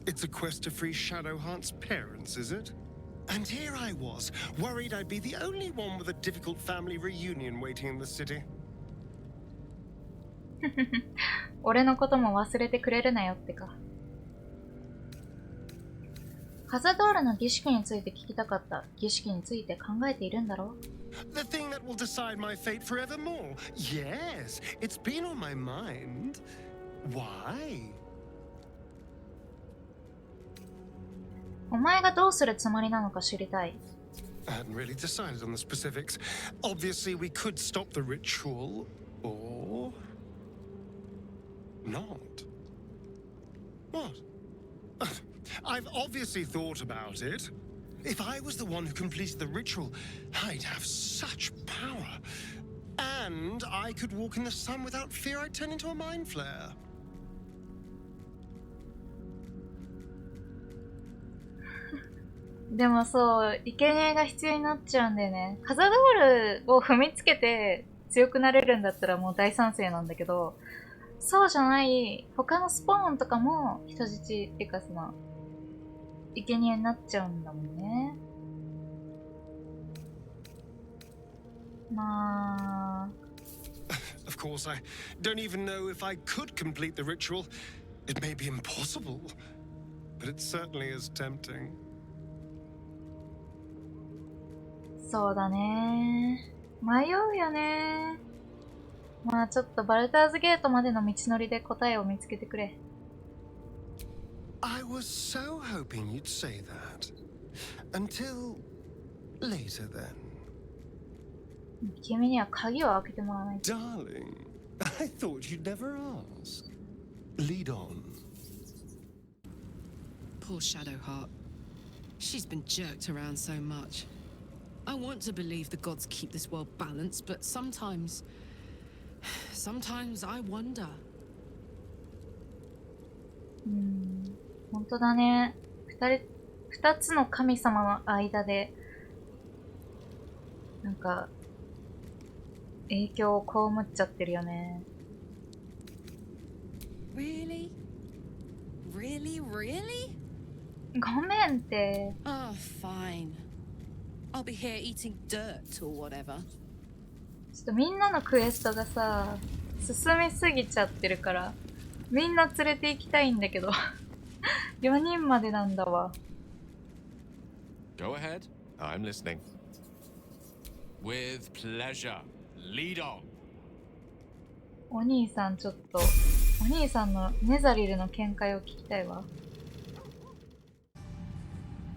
it's a quest to free Shadowheart's parents, is it? And here I was, worried I'd be the only one with a difficult family reunion waiting in the city. 俺のことも忘れてくれるなよってか。カザドールの儀式について聞きたかった。儀式について考えているんだろ？ The thing that will decide my fate forevermore. Yes, it's been on my mind. Why? お前がどうするつもりなのか知りたい。I hadn't really decided on the specifics. Obviously, we could stop the ritual, or not. What? I've obviously thought about it. If I was the one who completed the ritual, I'd have such power. And I could walk in the sun without fear I'd turn into a mind flare. でもそう、生贄が必要になっちゃうんだよね。カザドールを踏みつけて強くなれるんだったらもう大賛成なんだけど、そうじゃない、他のスポーンとかも人質っていうかその、生贄になっちゃうんだもんね。まあ。Of course, I don't even know if I could complete the ritual. It may be impossible. but it certainly is tempting. そうだね。迷うよね。まあちょっとバルターズゲートまでの道のりで答えを見つけてくれ。I was so hoping you'd say that. Until later then. 君には鍵を開けてもらわないと。Darling, I thought you'd never ask. Lead on. Poor Shadowheart. She's been jerked around so much. I want to believe the gods keep this world balanced, but sometimes I wonder. 本当だね。二つの神様の間で、なんか、影響を被っちゃってるよね。Really? Really? Really? ごめんって。Oh, fine. I'll be here eating dirt or whatever. ちょっとみんなのクエストがさ、進みすぎちゃってるから、みんな連れて行きたいんだけど、4人までなんだわ。Go ahead. I'm listening. With pleasure. Lead on. お兄さんちょっと、お兄さんのネザリルの見解を聞きたいわ。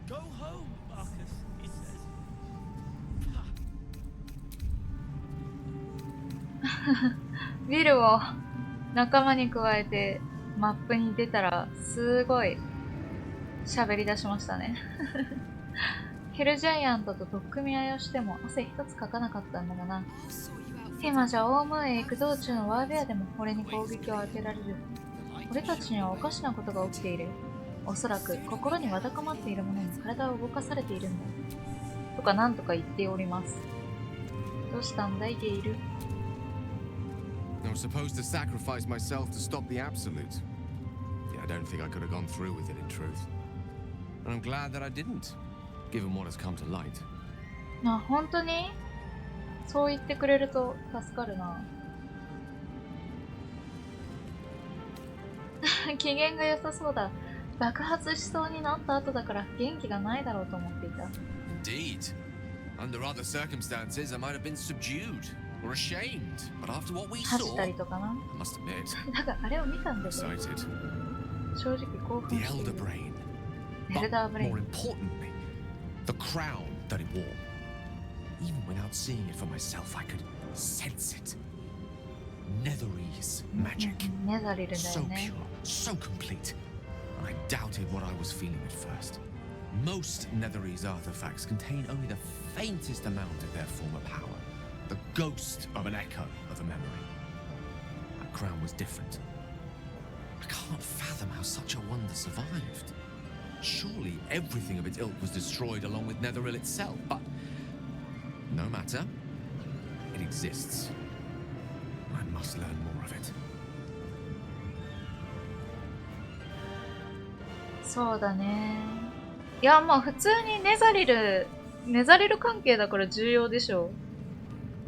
Go home, Marcus, he says. ビルを仲間に加えてマップに出たらすごい喋り出しましたね。ヘルジャイアントと取っ組み合いをしても汗一つかかなかったんだがな。今じゃオウムへ行く道中のワーベアでも俺に攻撃を当てられる。俺たちにはおかしなことが起きている。おそらく心にわだかまっている者に体を動かされているんだ。とかなんとか言っております。どうしたんだいゲイル。I was supposed to sacrifice myself to stop the absolute. Yeah, I don't think I could have gone through with it in truth. And I'm glad that I didn't, given what has come to light. あ、本当にそう言ってくれると助かるな。機嫌が良さそうだ。爆発しそうになった後だから元気がないだろうと思っていた。Indeed. Under other circumstances, I might have been subdued or ashamed. But after what we 走っ saw, たりとかな。 I must admit, だからあれを見たんだけど、 excited. 正直興奮 The してい elder る。 brain. エルダーブレイ More ン。 importantly, the crown that it wore. Even without seeing it for myself, I could sense it. Netherese magic. ネザリルだ So よね。 pure, so complete. I doubted what I was feeling at first. Most Netherese artifacts contain only the faintest amount of their former power. The ghost of an echo of a memory. That crown was different. I can't fathom how such a wonder survived. Surely everything of its ilk was destroyed along with Netheril itself, but no matter. It exists. I must learn more of it. そうだね。いや、まあ普通にネザリル関係だから重要でしょ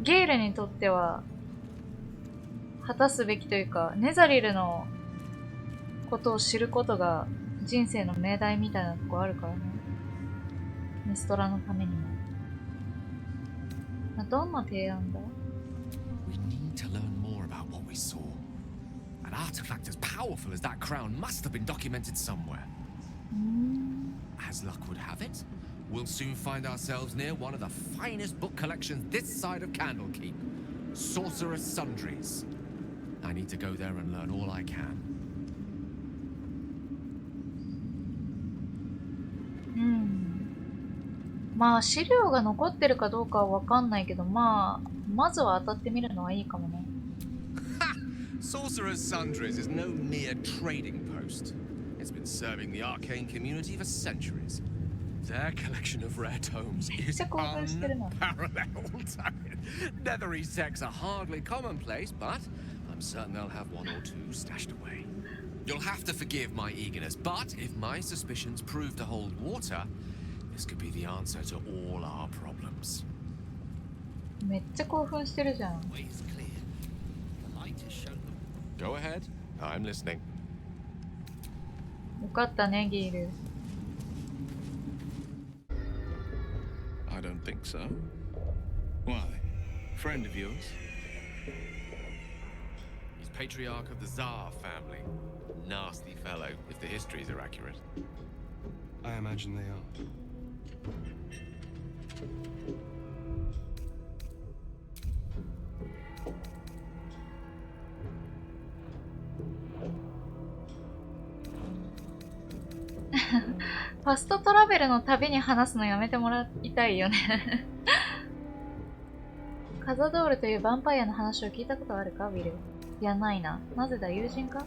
う。ゲイルにとっては果たすべきというか、ネザリルのことを知ることが人生の命題みたいなとこあるからね。ミストラのためにも。どんな提案だ？ We need to learn more about what we saw. An artifact as powerful as that crown must have been documented somewhere. As luck would have it, we'll soon find ourselves near one of the finest book collections this side of Candlekeep. Sorcerer's Sundries. I need to go there and learn all I can. まあ資料が残ってるかどうかはわかんないけど、まずは当たってみるのはいいかもね。Sorcerer's Sundries is no mere trading post. It's been serving the arcane community for centuries. Their collection of rare tomes is unparalleled. Netherese texts are hardly commonplace, but I'm certain they'll have one or two stashed away. You'll have to forgive my eagerness, but if my suspicions prove to hold water, this could be the answer to all our problems. めっちゃ興奮してるじゃん。 Way's clear. The light has shown them. Go ahead. I'm listening. よかったね、ギール。I don't think so. Why? Friend of yours? He's patriarch of the Tsar family. Nasty fellow, if the histories are accurate. I imagine they are.ファストトラベルの旅に話すのやめてもらいたいよねカザドールというヴァンパイアの話を聞いたことあるか、ウィル？いや、ないな。なぜだ、友人か？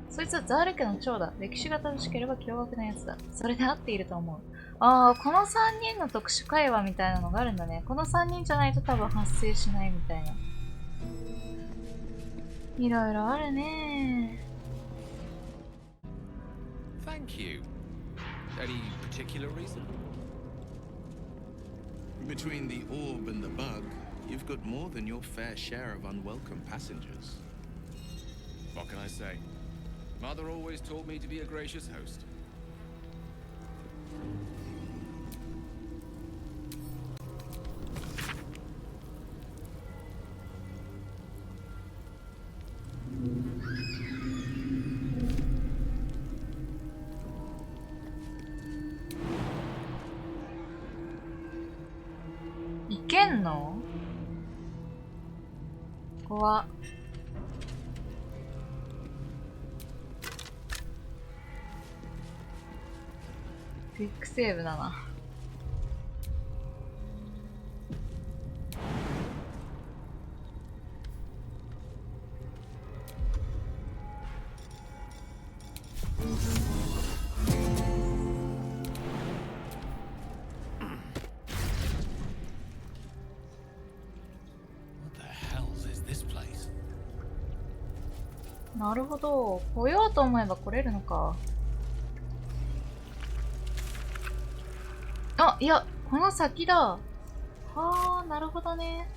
そいつはザール家の長だ。歴史が正しければ凶悪なやつだ。それで合っていると思う。ああ、この3人の特殊会話みたいなのがあるんだね。この3人じゃないと多分発生しないみたいな。いろいろあるね。Thank you. Any particular reason? Between the orb and the bug, you've got more than your fair share of unwelcome passengers. What can I say? Mother always taught me to be a gracious host.いけんの？怖っ。クイックセーブだな。なるほど。来ようと思えば来れるのか。あ、いや、この先だ。はあ、なるほどね。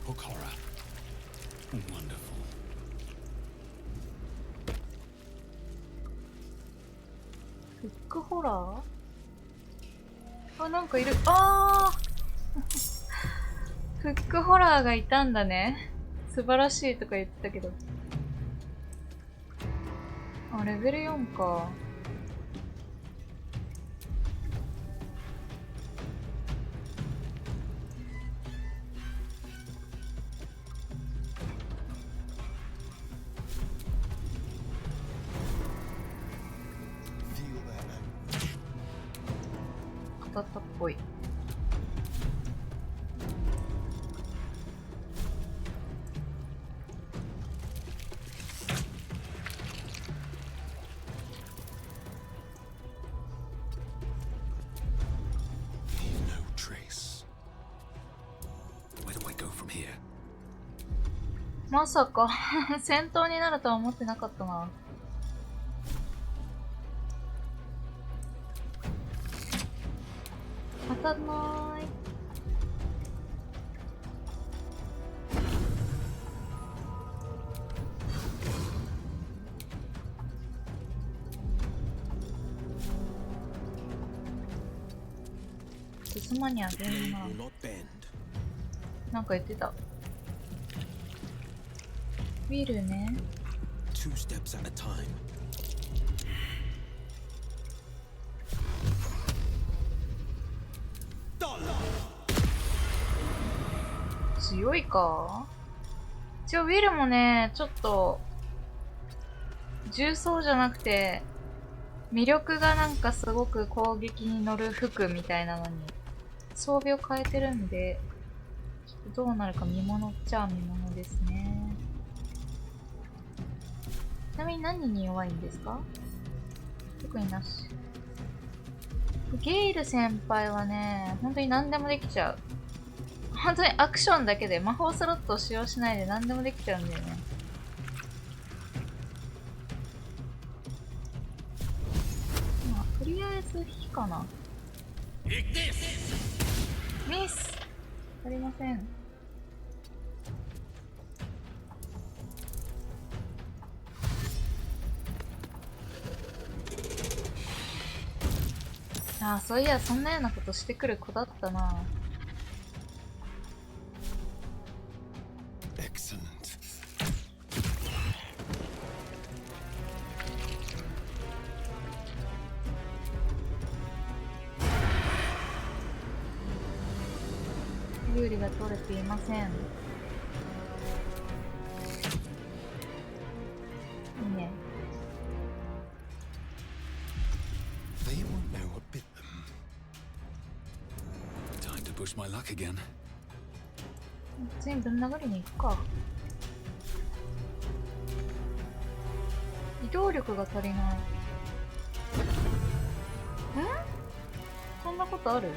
Hook horror. Wonderful. フックホラー？あ、なんかいる。ああフックホラーがいたんだね。素晴らしいとか言ってたけど。あ、レベル4か。当たったっぽい。まさか戦闘になるとは思ってなかったな。当たんない。進まにあげるな。なんか言ってた。見るね。Two steps at a time. 強いか？一応ウィルもね、ちょっと重装じゃなくて魅力がなんかすごく攻撃に乗る服みたいなのに装備を変えてるんで、ちょっとどうなるか見ものっちゃ見ものですね。ちなみに何に弱いんですか？特になし。ゲイル先輩はね、本当に何でもできちゃう。本当にアクションだけで魔法スロットを使用しないで何でもできちゃうんだよね。まあ、とりあえず火かな。ミス。足りません。ああ、そういや、そんなようなことしてくる子だったな。有利が取れていません。いいね。全部ぶん殴りに行くか。移動力が足りない。そんなことある？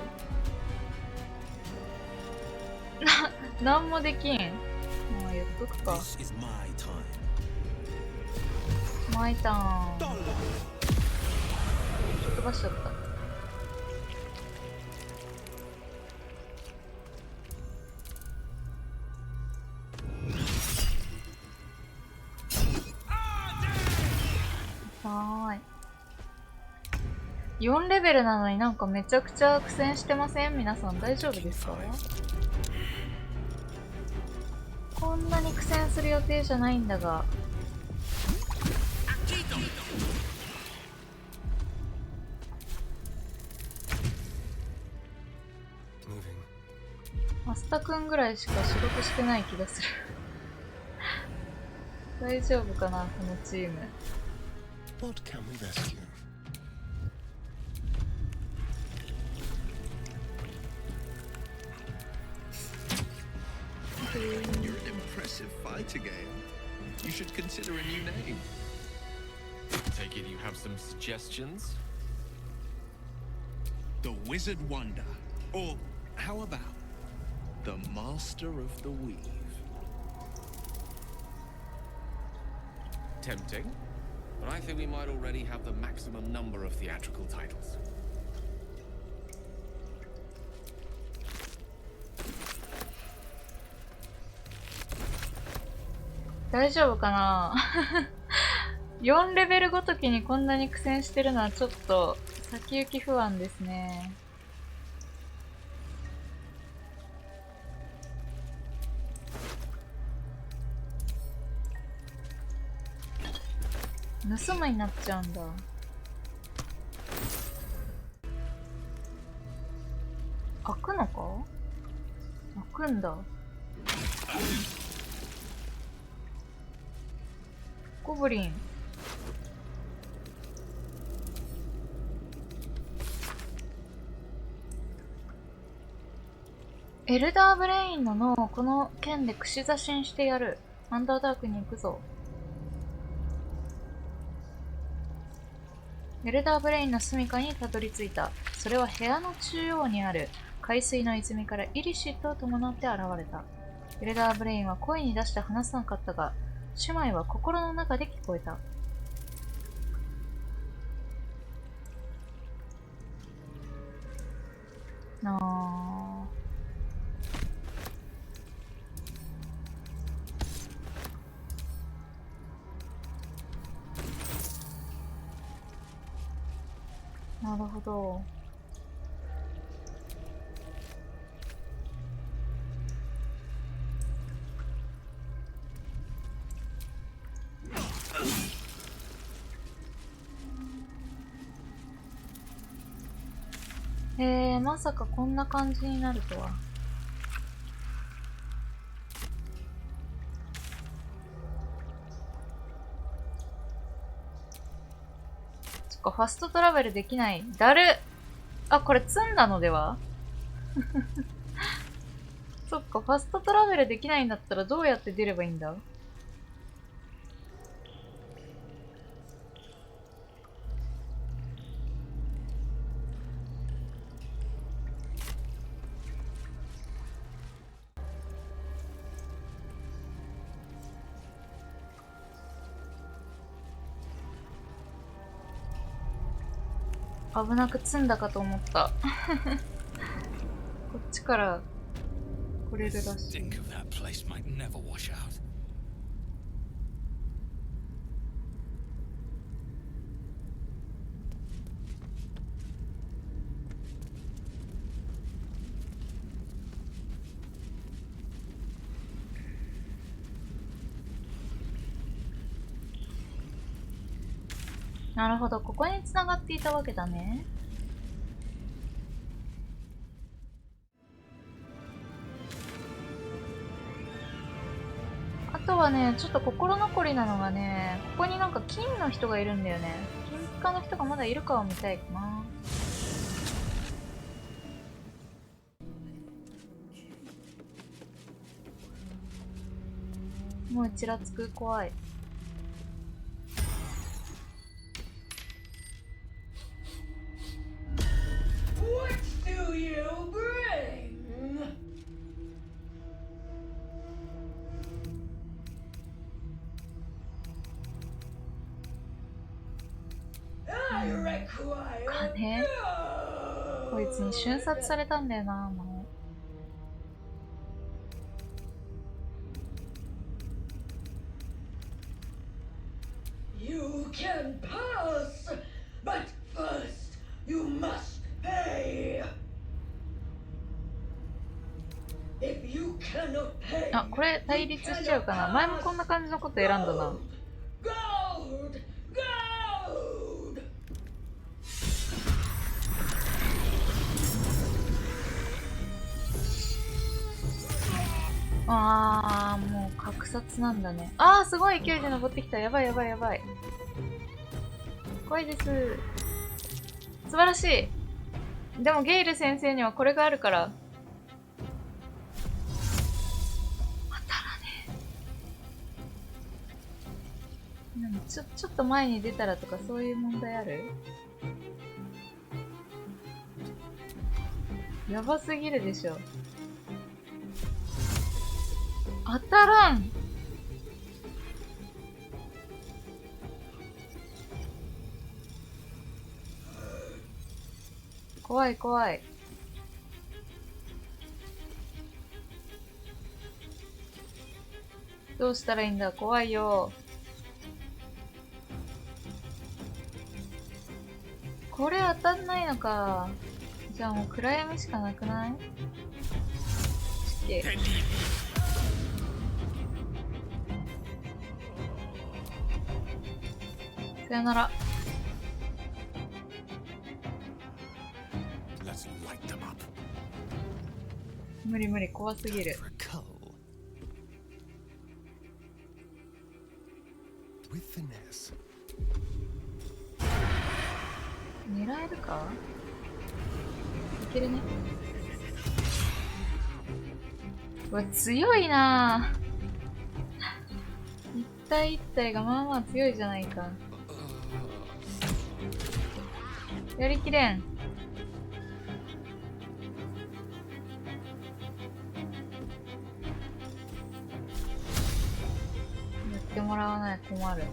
なんもできん。まあ言っとくか。マイターン。飛ばしちゃった。4レベルなのになんかめちゃくちゃ苦戦してません？皆さん大丈夫ですか？こんなに苦戦する予定じゃないんだが。マスタくんぐらいしか仕事してない気がする。大丈夫かな、このチーム。You're an impressive fighter game. You should consider a new name. Take it you have some suggestions? The Wizard Wonder. Or how about the Master of the Weave? Tempting, but I think we might already have the maximum number of theatrical titles.大丈夫かな4レベルごときにこんなに苦戦してるのはちょっと先行き不安ですね。盗むになっちゃうんだ。開くのか？開くんだ。ゴブリン。エルダーブレインの脳をこの剣で串刺しにしてやる。アンダーダークに行くぞ。エルダーブレインの住処にたどり着いた。それは部屋の中央にある海水の泉からイリシットを伴って現れた。エルダーブレインは声に出して話さなかったが、姉妹は心の中で聞こえた。なるほど。まさかこんな感じになるとは。そっか、ファストトラベルできない。だる。あ、これ積んだのではそっか、ファストトラベルできないんだったらどうやって出ればいいんだ？危なく積んだかと思った。こっちから来れるらしい。 Stink of that place might never wash out. なるほど、ここに繋がっていたわけだね。あとはね、ちょっと心残りなのがね、ここになんか金の人がいるんだよね。金ピカの人がまだいるかを見たいかな。もうちらつく、怖い。What do you bring? I require 金？こいつに瞬殺されたんだよな、もう。You can pass, but first you must pay. If you cannot pay, あ、これ対立しちゃうかな。前もこんな感じのこと選んだな。gold, gold. あー、もう格殺なんだね。あー、すごい勢いで登ってきた。やばいやばいやばい。怖いです。素晴らしい。でもゲイル先生にはこれがあるから。当たらねえ。ちょっと前に出たらとかそういう問題ある？やばすぎるでしょ。当たらん。怖い怖い。どうしたらいいんだ、怖いよ。これ当たんないのか。じゃあもう暗闇しかなくない？しけ。さよなら。無理無理、怖すぎる。狙えるか？いけるね。うわ、強いなぁ。一体一体がまあまあ強いじゃないか。やりきれん。やってもらわないと困る。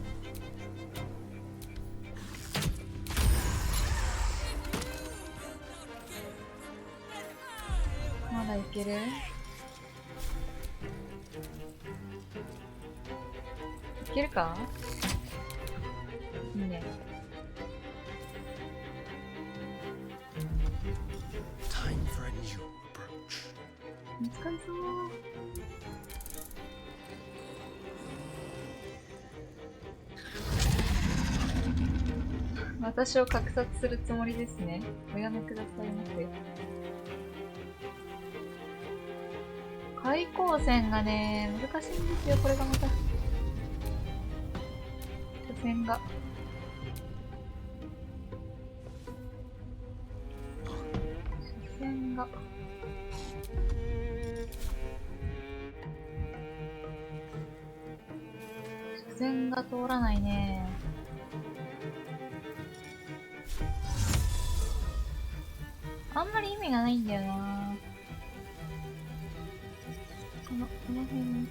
まだいける？いけるか？いいね。見つかりそう。私を格殺するつもりですね。おやめくださいませ。開口線がね、難しいんですよ、これがまた。車線が。車線が。車線が通らないね。あんまり意味がないんだよな。この辺に。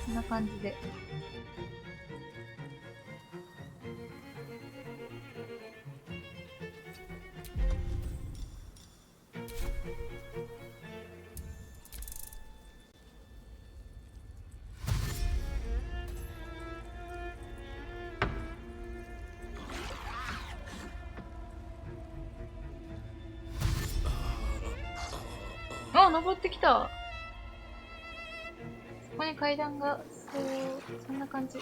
こんな感じで。登ってきた。そこに階段が、そんな感じ。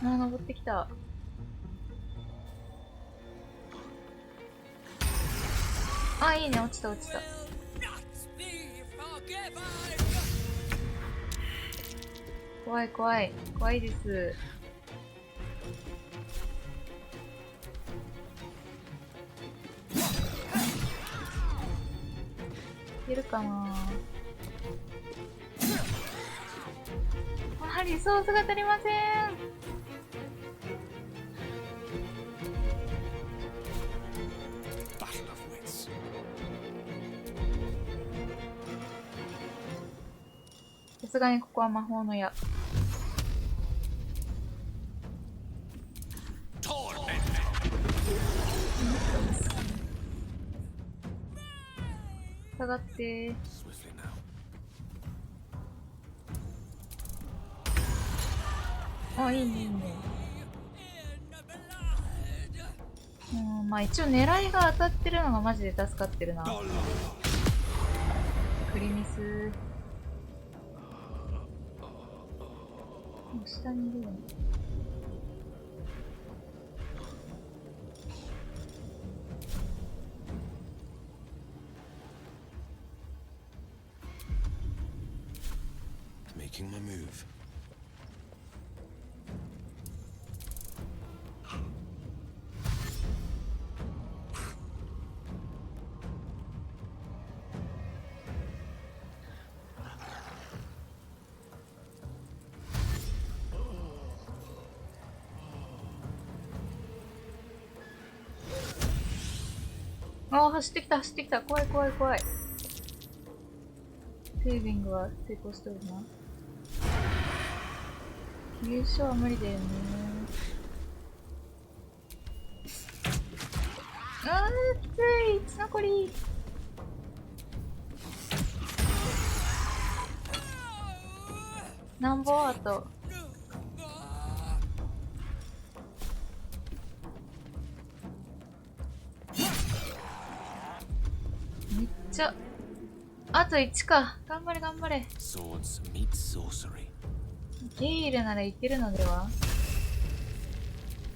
登ってきた。あ、いいね、落ちた落ちた。怖い怖い。怖いです。いけるかなあ、リソースが足りません。さすがにここは魔法の矢。下がってあ、いいねいいね。まあ一応狙いが当たってるのがマジで助かってるな。クリミス下にいるよね。Making my move.ああ、走ってきた走ってきた。怖い怖い怖い。セービングは成功しておるな。優勝は無理だよね。あー、きつい。残り。なんぼあと。めっちゃ。あと1か。頑張れ頑張れ。ゲイルならいけるのでは。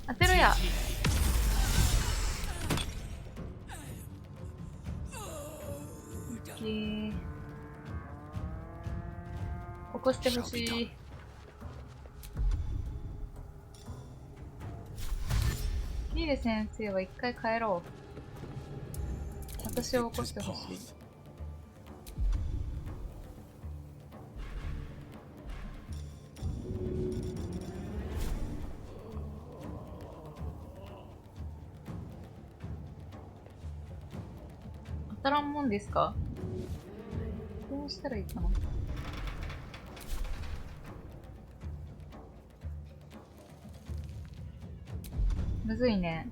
当てろや。オッケー。起こしてほしい。ゲイル先生は一回帰ろう。私を起こしてほしい。当たらんもんですか？どうしたらいいかな。むずいね。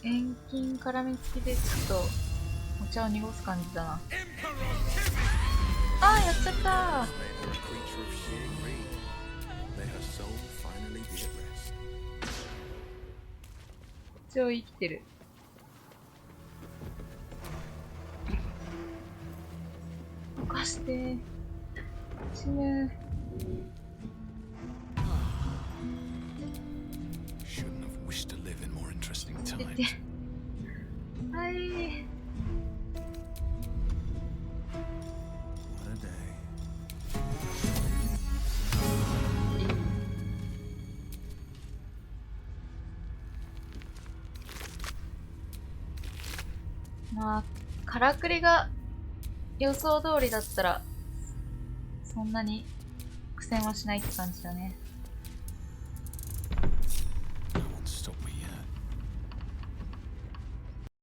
遠近絡みつきでちょっとお茶を濁す感じだな。あー、やっちゃったー。一応生きてる。起こして。死ぬ。出て。はい。まあ、からくりが予想通りだったらそんなに苦戦はしないって感じだね。